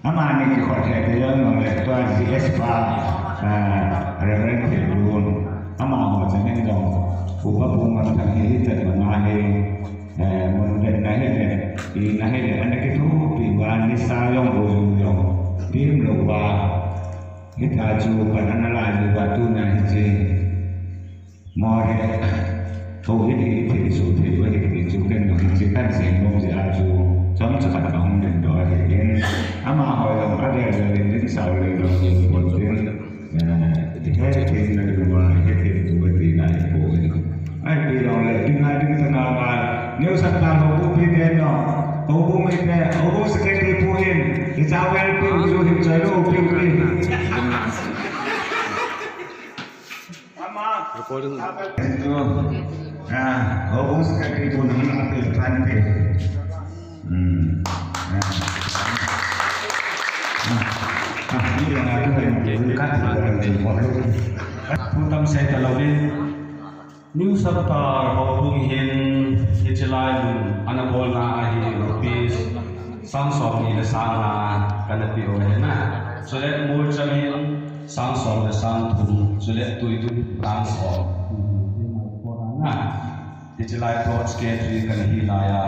ama ni kita ada yang nombor tu GS pa reference telefon ama họ sẽ nên dòng phụ cấp phụ mặt thằng ấy thật là ngay một lần này thì này là anh cái thu thì quan đi xa lòng rồi lòng tim đầu vào cái thà chú còn anh là gì và tu này gì mò đấy thôi thì số thì với thì chú cần được chỉ cần xem mong gì chú chống cho các ông đừng đòi thì đến mà hỏi lòng ở đây là đến sau này rồi nhiều một tiếng thì hết thì là được và hết thì của thì này của anh đi rồi lại đi ngay đi thế nào mà nếu sẵn sàng họ cũng biết đến đó họ cũng biết nè họ cũng sẽ cái phụ huynh thì sao em cứ dù hình trái đâu kêu đi họ cũng sẽ cái phụ huynh là cái plan thì ini yang aku menjadikan sebagai model. Putam saya kalau ni New Sabta Hong Hin Hichilai Anabol na ahi Rupis Samsung ni lesana kanapi oena. So let more jamin Samsung lesan tu so let tu itu langsung. Na Hichilai Pro Skate kan hilaya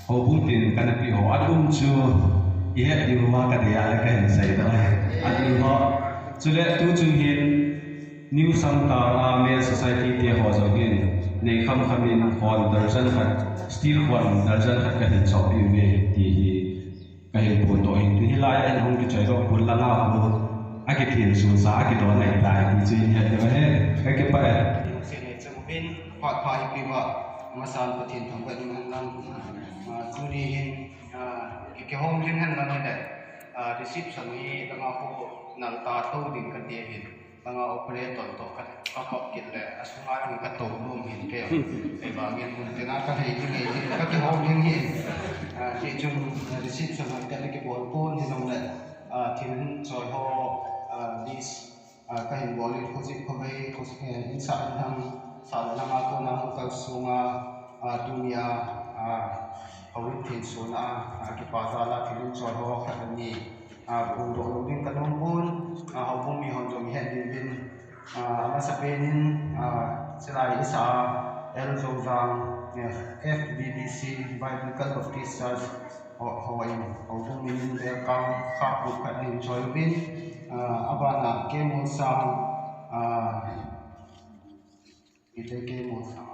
Hobutin kanapi ho adum chu ihe di wa ka dia la kan sai da adi ho chule tu chung hin new samta me society te ho zo gin nei kham khamin hon darjan khat steel hon darjan khat ka hin chop yu me ti ka hin pu to hin tu hilai an hong ki chai ro pul la nga ho a ki thin su sa ki do nai tai ti chin he de he ka ke pa se ne chang bin pa pa hi pi wa masan pathin thong ka ding nan chu ni hin ke hom lin han nan ne reception hi langa ho nal ta to ding kan de hin langa operator to ka ka kit le asunga ni ka to lum hin ke e ba ngin mun te na ka hei ni ka ke hom lin hi ti chung reception han ka ke bol pon ni nong le thin choi ho this ka hin bol ko ji ko bei ko in sa han sa langa ko na ka sunga dunia hawin thin suna ki pa za la thin choi ho kha ni bung do ding ka dong bun hawbung mi hon jom hen din bin ama sa penin sila isa el zozang FBDC Biblical Baptist Church Hawaii hawbung mi din de kang kha bu ka din choi bin abana kemo sang ite kemo sang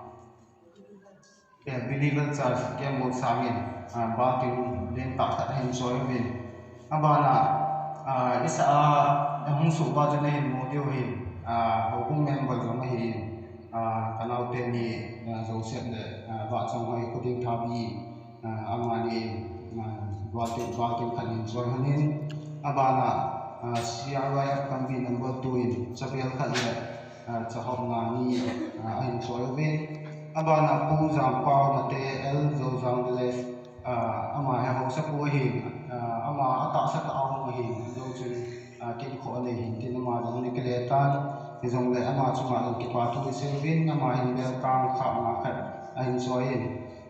Believer Church kemo sangin batin den ta khat hen choi bin abana isa hong su ba jane hin model hin hong member jong hi kanau te ni joseph le ba chong hai ko ding thabi amani ba te khanin choi hanin abana CRYF kambi number 2 in chabel khat le chahom nga ni hin choi bin abana pu jam pau na te el zo jang le ama ha ho sa pu hi ama ata sa ta au hi zo chun kin kho le hin tin ma jong ni kle tan ni jong le ama chuma ki pa tu se vin ama hin bel kang kha ma khat ai choi in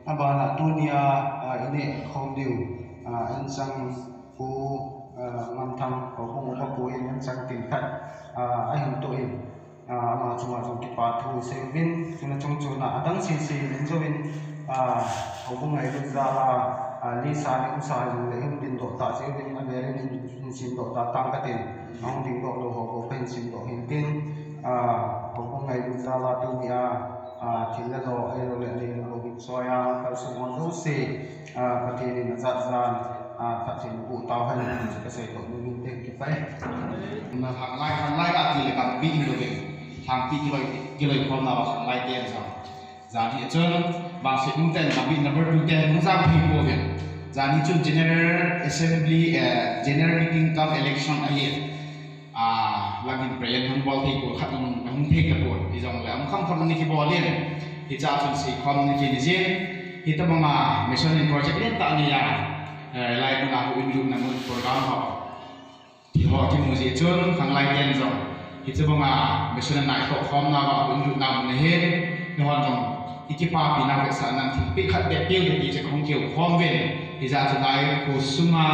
abana dunia ini khom diu an sang pu ngam tham ko pu ko pu in an sang tin khat ai hin to in ama chuma jong ki pa tu se vin chuna chung chuna adang si min zo in hobung ai du za la li sa ni usa jong le hin tin do ta se vin a bere ni sin do ta tang ka tin ong ding do lo ho ko pen sin do hin tin hobung ai du za la tu ya thil la do ai lo le ni lo bi soya ka su mon do se ka ti ni za zan ka tin ku ta han ka se to ni te ki pai na hang lai ka ti le ka bi ni do ke hang pi ki loi khom na ba hang lai ten sa za di chon ba se ung ten ba bi number 2 ten ung zang phi ko ve za ni chu general assembly general meeting kam election ai lagin prayer hang bol thei ko khat ung thei ka ko i jong la ung kham kham ni ki bol len hi cha chun si khom ni ki ni je hi ta ma mission in project ni ta ni ya lai ko na hu in na mun program ha thì họ thì muốn gì chun khang lai ten rồi thì chứ bằng mission này họ khom na họ ứng dụng nào này hết nhưng họ trong ikipa pina cái sản năng thì bị khát đẹp tiêu thì sẽ không kiểu khom về thì ra từ đây của sunga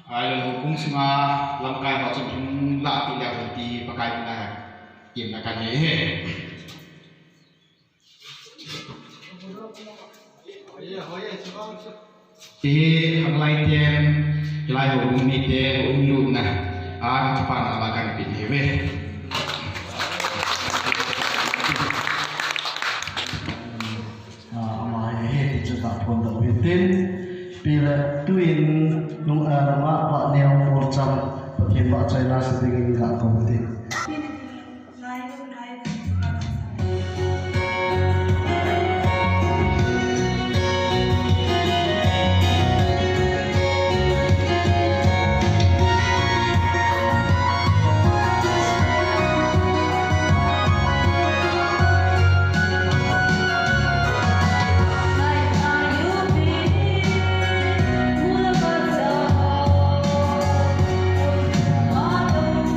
ai là cũng sunga làm cái họ trong những lạ thì đẹp thì và cái là tiền là cái gì hết thì khang lai ten lai ho mi te lu na pa na la kan pi ve ama he ti chu ta phon do hi tin pi la tuin nung ma pa neo for cham pathin ba chai na se ding ga ko ti Hãy subscribe cho kênh Ghiền Mì Gõ để không bỏ lỡ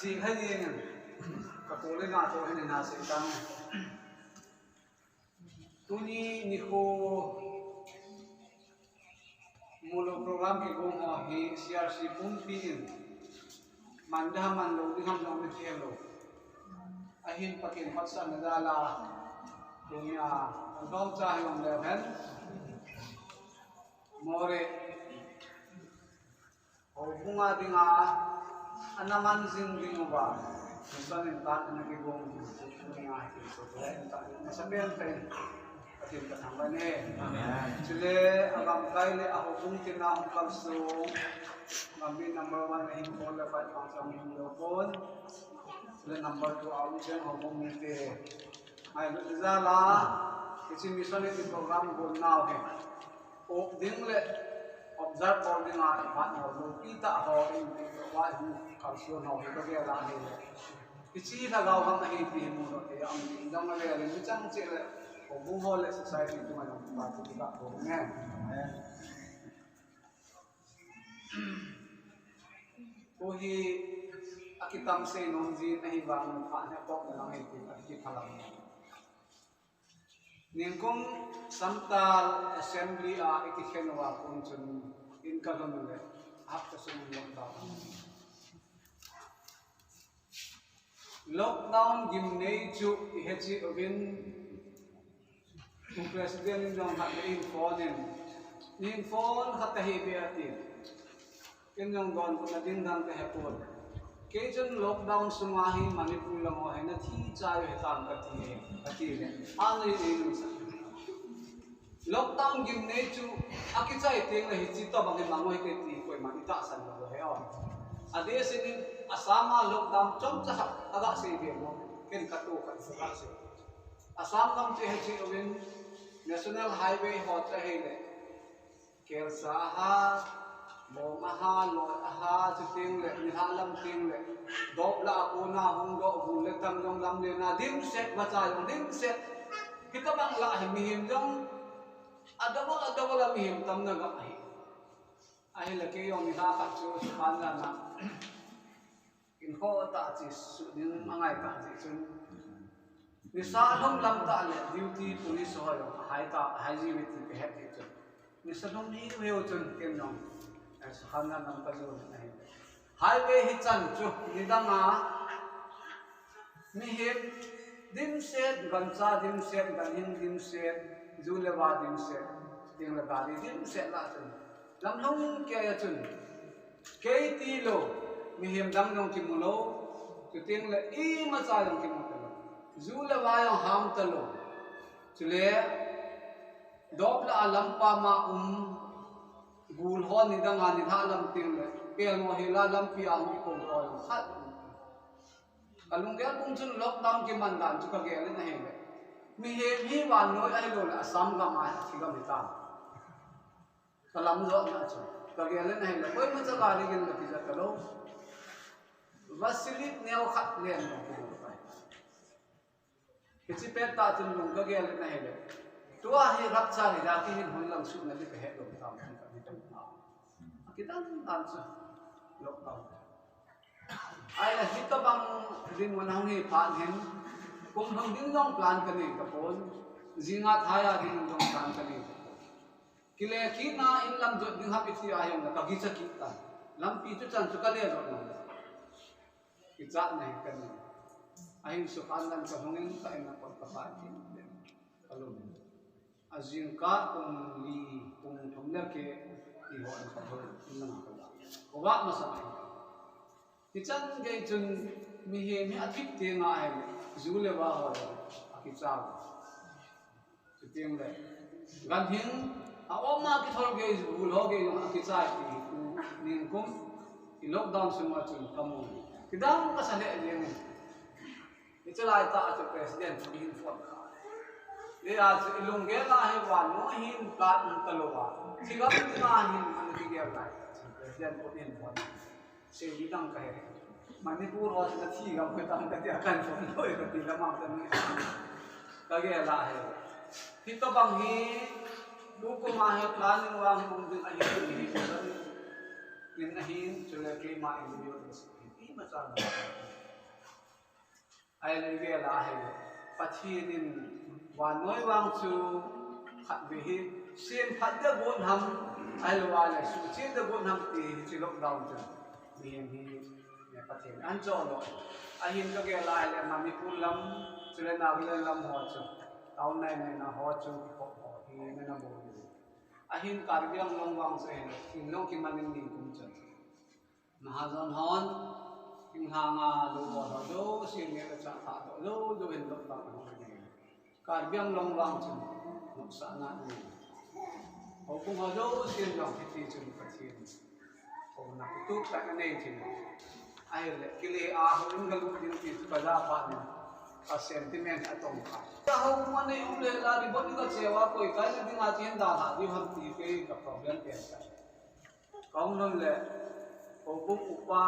Chị thấy gì nhỉ? Các cô lên ngã tôi nên là sẽ tăng. Tôi ni cô mulu program ke gong ho hi CRC pun pin. Manda man lo di ham lo ni hello. Ahin pakin patsan na dala. Dunia ang cha yung level. More o bunga dinga anaman sing dingoba misalnya tak nak gong dunia itu so tak nasabihan kay atin patanggan sile agam kay le ako kung tinang kalso ngabi number 1 na qualified pang sa milopon sile number 2 ako siya ako mite ay zala kasi misalnya di program go now o dingle observe all the night but no lo kita ho in wa hu kalsyon ho to ke la ni kichi tha gaw ham nahi pi mu no te am dang le le mi chang che le o bu ho le society tu ma no ba tu ka ko ne ko hi akitam se non ji nahi ba no kha na ko na ngai ti ki phalam Ningkong Santal Assembly ikikhenwa kung chun in kalonule hapta sumunod lockdown gimnei chu ihechi obin kung president ng hatin phone hatahi beati kinyong gon kung nadin dang kahapon Kailan lockdown sumahi Manipur lang ho na thi chayo hetam kati ano yun sa lockdown gimne chu akitsa iting na hichita bangin mangoy kay ti koy manita san lo heon ade sinin asama lockdown chom cha aga sibe mo ken katu kan sa kasi asam kam che hechi ovin national highway ho cha hele kersa ha mo mahal lo aha chuting le nihalam ting le dobla ako na hung do bulet tam dong lam le na dim set bacha yung dim set kita bang la himhim dong adawal himhim tam na gahi ay laki yung nihakat chu subhana na inho ta chi su ning mangai ta chi chun ni salom lam ta le duty police ho yo hai ta hai ji with the head chu ni sadom ni weo chun kem nong Sahana ng pagod na hindi. Highway hitsan chu nidanga mihim dimset gansa dimset ganin dimset zulewa dimset tinglagari dimset la chun lamlong kaya chun kay tilo mihim dang nong kimulo chutingle I macha yung kimulo zulewa yung ham talo chule dobla alampa ma Gulhon ni dang ani thalam ting le pel mo hila lam pi ang ki kong ol khat kalunggel kung chun lockdown ki mandan chu ka gel na hele mi he mi wan noi ai lo la asam ga ma ki ga mi ta kalam zo na chu ka gel na hele koi ma cha ga ri gen ki ja kalo vasilit neo khat len mo ki chi pet ta chun lung ka gel na hele tua hi rakcha ni da ki hin hon lang su na le ka he lo ta kita answer lockdown. Ay kita bang din manang ni pan hen kung hang din dong plan kani kapon zingat haya din dong plan kani kile kina in lam jot ding hapit si ayong na kagisa kita lampi tu chan su kale ro na kita na kani ahin su kandan ka hungin ka ina pagpapati kalon azin ka kung li kung thumna ke iho ang pagod ng mga kawa masamay kichan gay chun mihe mi atik te nga ay zule ba ho akitsa chuting le ganhin aw ma ki thol gay zul ho gay yung akitsa ti ku ning kum i lockdown suma chun kamu kidang kasale yen itulay ta at president din phone le as ilunggela he wan mo hin ka ng talowa Sigap tinahin ang bigyan tayo. President Putin po. Siya ditang kahit. Manipur ho sa sigap ko tang katiakan po. Noy kati lamang tanong. Kagaya lahi. Hito bang hi buku mahir planning wang mungkin ahin ini in ahin sudah kelima individu ini macam ayat lagi lahir pathirin wanoi wang su khat bihi sim pada gon ham alwala su sim da gon ham ti ci lockdown tu bihin hi ya pathirin anjolo ahin ka ge lahir manipur lam sudah naglan lam ho chu tahun này na ho chu ko hi na bo ahin karbiang longwang sa hen hinong kimanin ning kumchan mahazon hon king hanga lo bo do sin ne cha tha do do hen lo ta ho ne karbiang longwang chu nok sa na ni ho kung ho do sin long ti chu pathin ho na putuk ta ne chin ai le kile a ho ing galu din ti pala pa ne a sentiment atong ka ta ho man ei umle la ri bon ka chewa koi kai na ding a chen da ha di ham ti ke ka problem ke ta kaung non le ho bu upa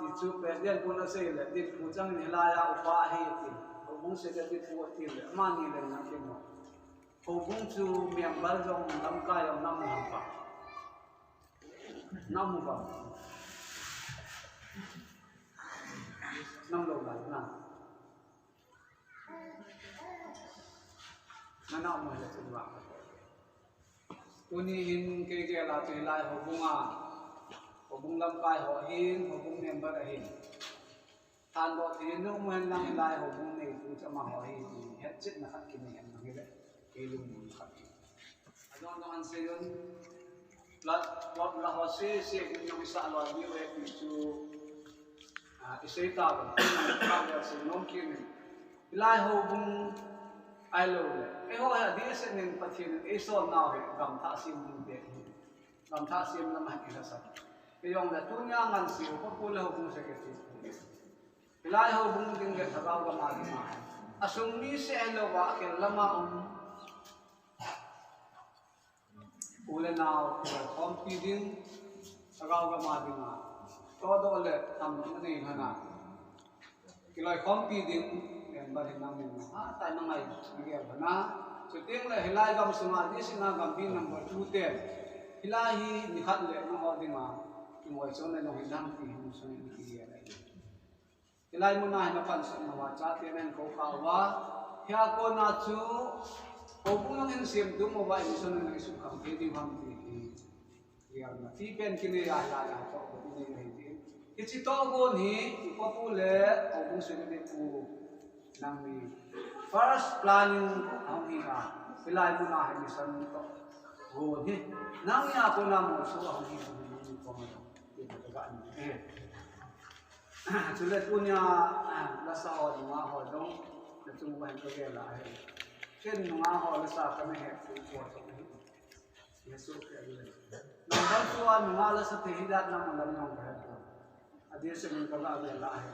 ti chu pe den pun se le ti pu chang ni la ya upa he ti ho bu se ke ti pu ti le ma ni le na ke mo ho bu chu miam bal jong nam ka yong nam ham pa nam ba nam lo ba na nana mo le tu ba tuni hin ke la tu lai ho bunga ho bung lam kai ho hin ho bung nem ba hin tan bo ti no mo hen lang lai ho bung nei tu cha ma ho hin het chit na khat kin hen ngi le ke lu mu khat adon no an se yon plat wat la ho se ke no sa lo ni we pi chu isei ta ba ka ya se nom kin lai ho bung ai lo le e ho ha di se nin pathin e so na he gam tha sim din de gam tha sim na ma ki sa ke yong da tu nya ngan si ko pu le ho bung se ke ti lai ho bung ding le tha ga ma di ma asung ni se lo wa ke lama ule na ko pi din tha ga ma di ma to do le tam ni hana ki lai ko pi din ba hin nam ni ha ta na mai nge bana so ting le hilai gam sunga di sina gam bin number 2 ten hilai hi ni khat le no ho ding ma ki moi so ne no hin dam ti hu so ni ki ya lai hilai mun na na pan sa na wa cha te nen ko ka wa hya ko na chu ko bu no hin sim du mo ba ni so ne ni su kam ke di ham ti ya na ti pen ki ne ya ya to ko ni ne ti ki chi to go ni ko pu le ko bu se ne pu nang ni first planning ang hiya pilay mo na hin san to go ni nang ya ko na mo so ang hiya ni ko mo ito ka ni sulit punya lasa ho di ma ho dong na chung ban ko ge la he ken ma ho lasa ka me he fu ko to ni yesu ke ni nang ban so an ma lasa te hidat na mo lam nyong ka adi se min ka la ge la he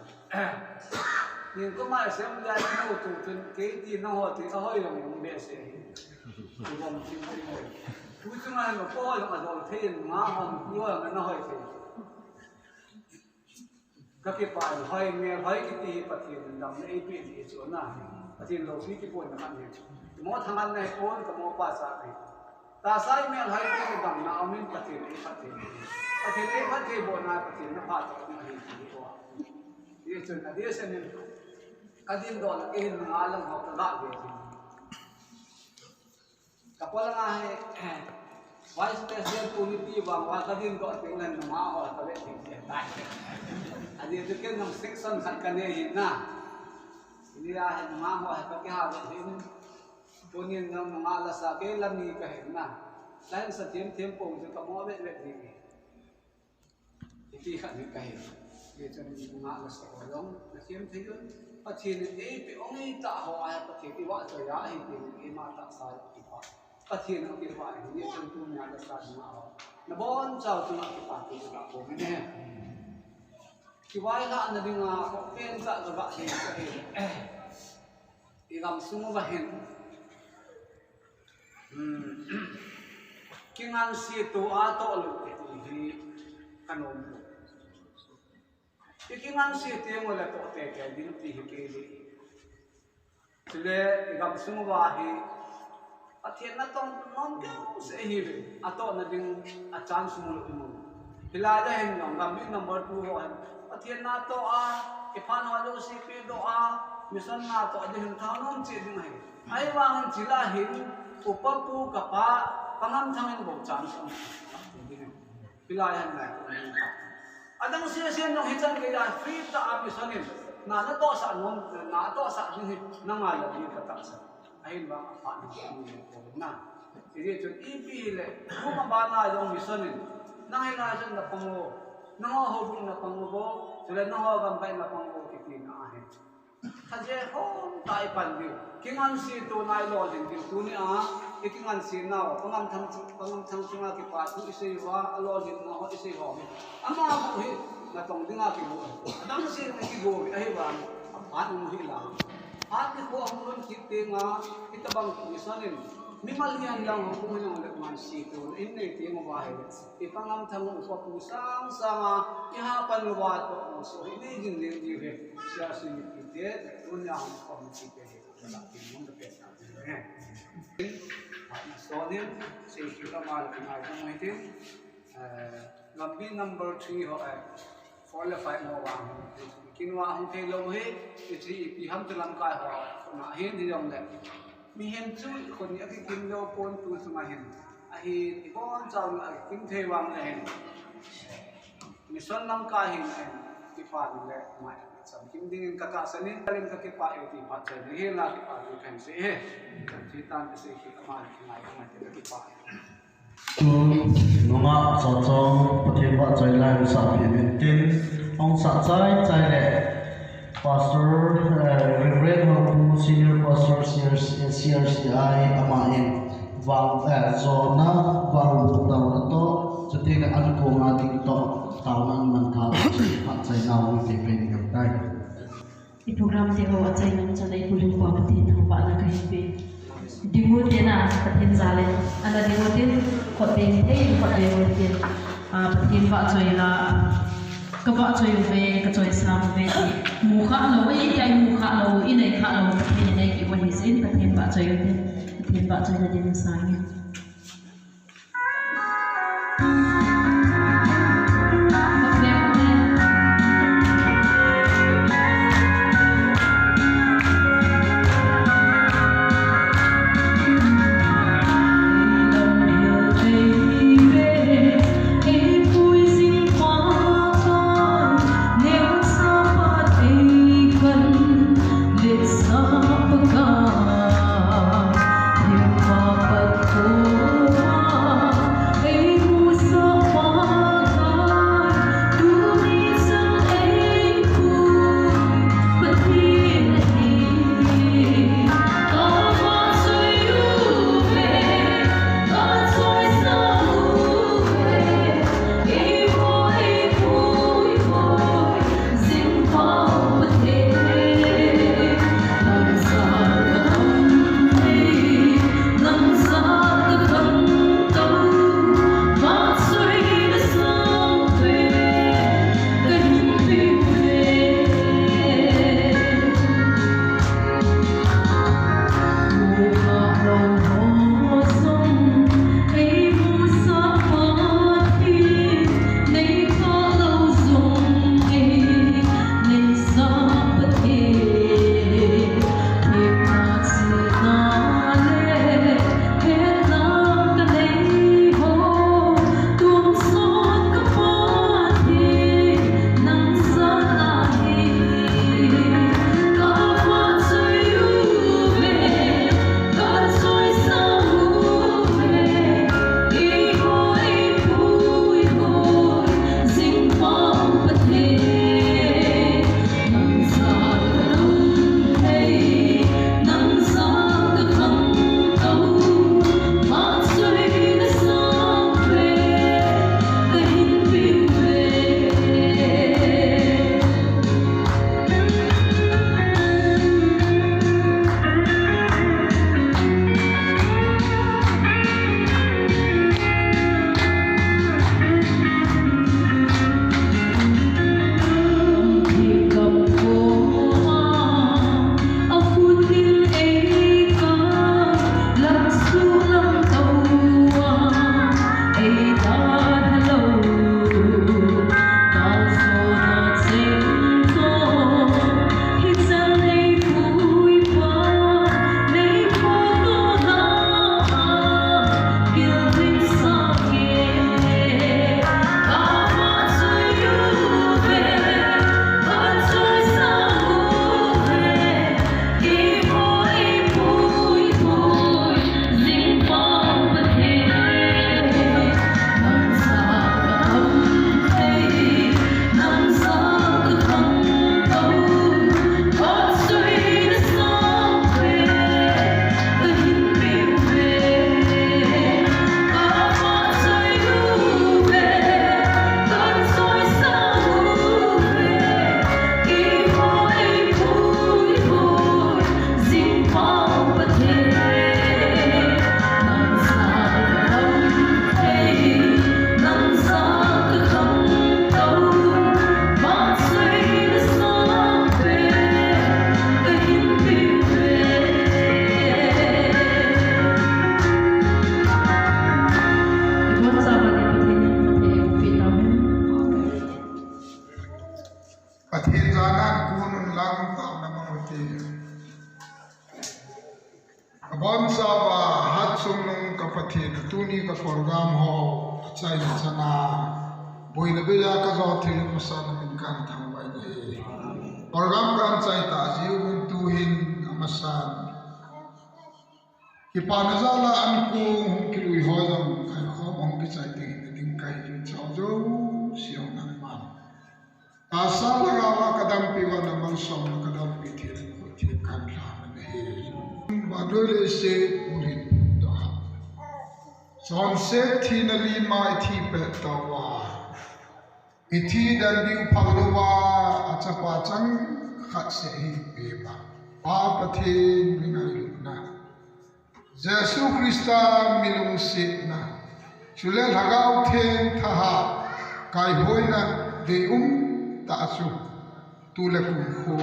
nhưng có mai sẽ không ra những ô tô trên cái tiền nó họ thì hơi là mình bè sẽ thì còn chim thì ngồi cứ chúng ai mà coi là rồi thêm má hồng nhiều là nó hơi thì các cái bài hơi nghe hơi cái gì phát hiện làm cái bị gì chỗ nào phát hiện lâu phí cái buồn là ăn gì mỗi thằng ăn này ôn cả mỗi ba sa này ta sai nghe hơi cái đầm nào mình phát hiện ấy phát hiện buồn này phát hiện nó phát triển nó gì đó dia cakap dia senin kadim do la ke ngalam ho ka ga be kapala nga he vice president committee ba wa kadim do tinglan ma ho ka be ting se dai adi to ken nam section khat ka ne hin na ini ra he ma ho ka ke ha be hin punin nam ma la sa ke lam ni ka hin na lain sa tem po je ka mo be be ni iki khat ni ka hin dia cakap ni bunga las orang, macam tu kan. Pasien ni, orang tak hawa pasien ni wak saya ini mata saya kita. Pasien nak kita ini tentunya ada satu awak. Nabon jauh tu nak kita kita pun ini. Kiwai lah anda dengar, kau pensa juga ni. Ikam semua bahin. Kingan situ atau lu di kanon. Ikingan siya tiyan wala to teke, di nuti hikili. Sila ikam sumubahi, pathian na tong non ke se hi ato na ding a chance mo mo hilada hen nong gambi number 2 ho pathian na to a ifan ho lo si pe do a mission na to adin thanom che ding hai ai wang jila hin upapu kapa pangam thangin bo chance hilada hen na adang siya nong hitan ke ya free ta a mission na to sa non na to sa ding na nga la ni ka ta sa ai ba pa ni ko na ini tu ipi le kuma bana yung mission nang hinasan na pango nang hobong na pango bo sila nang gambay na pango kitin na ahe kaje hom tai pandi kingan si to nai lo din tin tu ni a kingan si na pangam thang singa ki pa tu ise wa lo din na ho ise ho ama bu hi na tong dinga ki bo adang si na ki go ai ba at mo hi la at ko ang ron kitin nga itabang mission mimalian lang kung yung lakman sito inay ti mo bahay ipangam thang upo pusang sama ihapan mo bato so ini din dire siya sinipite unya ang pamsite lalaki mo dapet na so din say kita mal kinay mo itin lambi number 3 ho for the 5 mo wang kinwa ang telo he iti ipiham telang ka ho na hin di dong le mi hen chuคนนี้ที่กินโลปนตูสมาเห็นไอ้ก้อนเจ้ากินเทวังเลยมีส่วนน้ำกายเห็นที่ฟ้านี่แหละไม่สำกินดิ้งกะกะสนิทเล่นกะเก็บปะอยู่ที่ปัจจัยนี่เห็นละที่ปะอยู่แข่งเสียที่ตามไปเสียที่มาที่ไหนก็มาที่ที่ปะนุ่งอ่ะสอดส่องประเทศว่าใจแรงสับเห็นตินองศาใจแหละPastor Reverend Hopu Senior Pastor CRCI Amain Wang Zona Wang Tau to Jadi an ko nga dito tawanan man ka at sa nawi pepen ng tayo. I-program di ho at sa inang sanay pulong papatin ang paala kahimpi. Dimutin na patin salen. Ana dimutin kotin kotin patin pa choy la các choy về các choy sam về thì mù khá lâu ấy cái mù khá lâu ý này khá lâu thì này cái quan hệ patin pa choy là đi sang Let's Abang sawa hat sumnung kapatid tuni ka program ho chai chana boina beja ka zo thil masana min kan thangwai ni program kan chai ta jiu min tu hin amasan ki panazala an ku hum ki lui ho jam khai khom hom ki chai ti ding kai ju chau jo siong nan man asal lawa kadam pi wa namal som kadam pi thil ko thi kan la ne badole se ulit da son se thinali mai thi pe tawa ithi dan diu phagwa achapa chang khat se hi pe ba pa pathe minai na Jesu Krista milung se na chule lagau then tha kai hoina de ta su tu le kum khu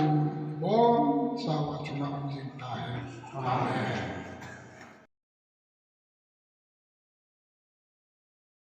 bon sawa chunam jin ta hai amen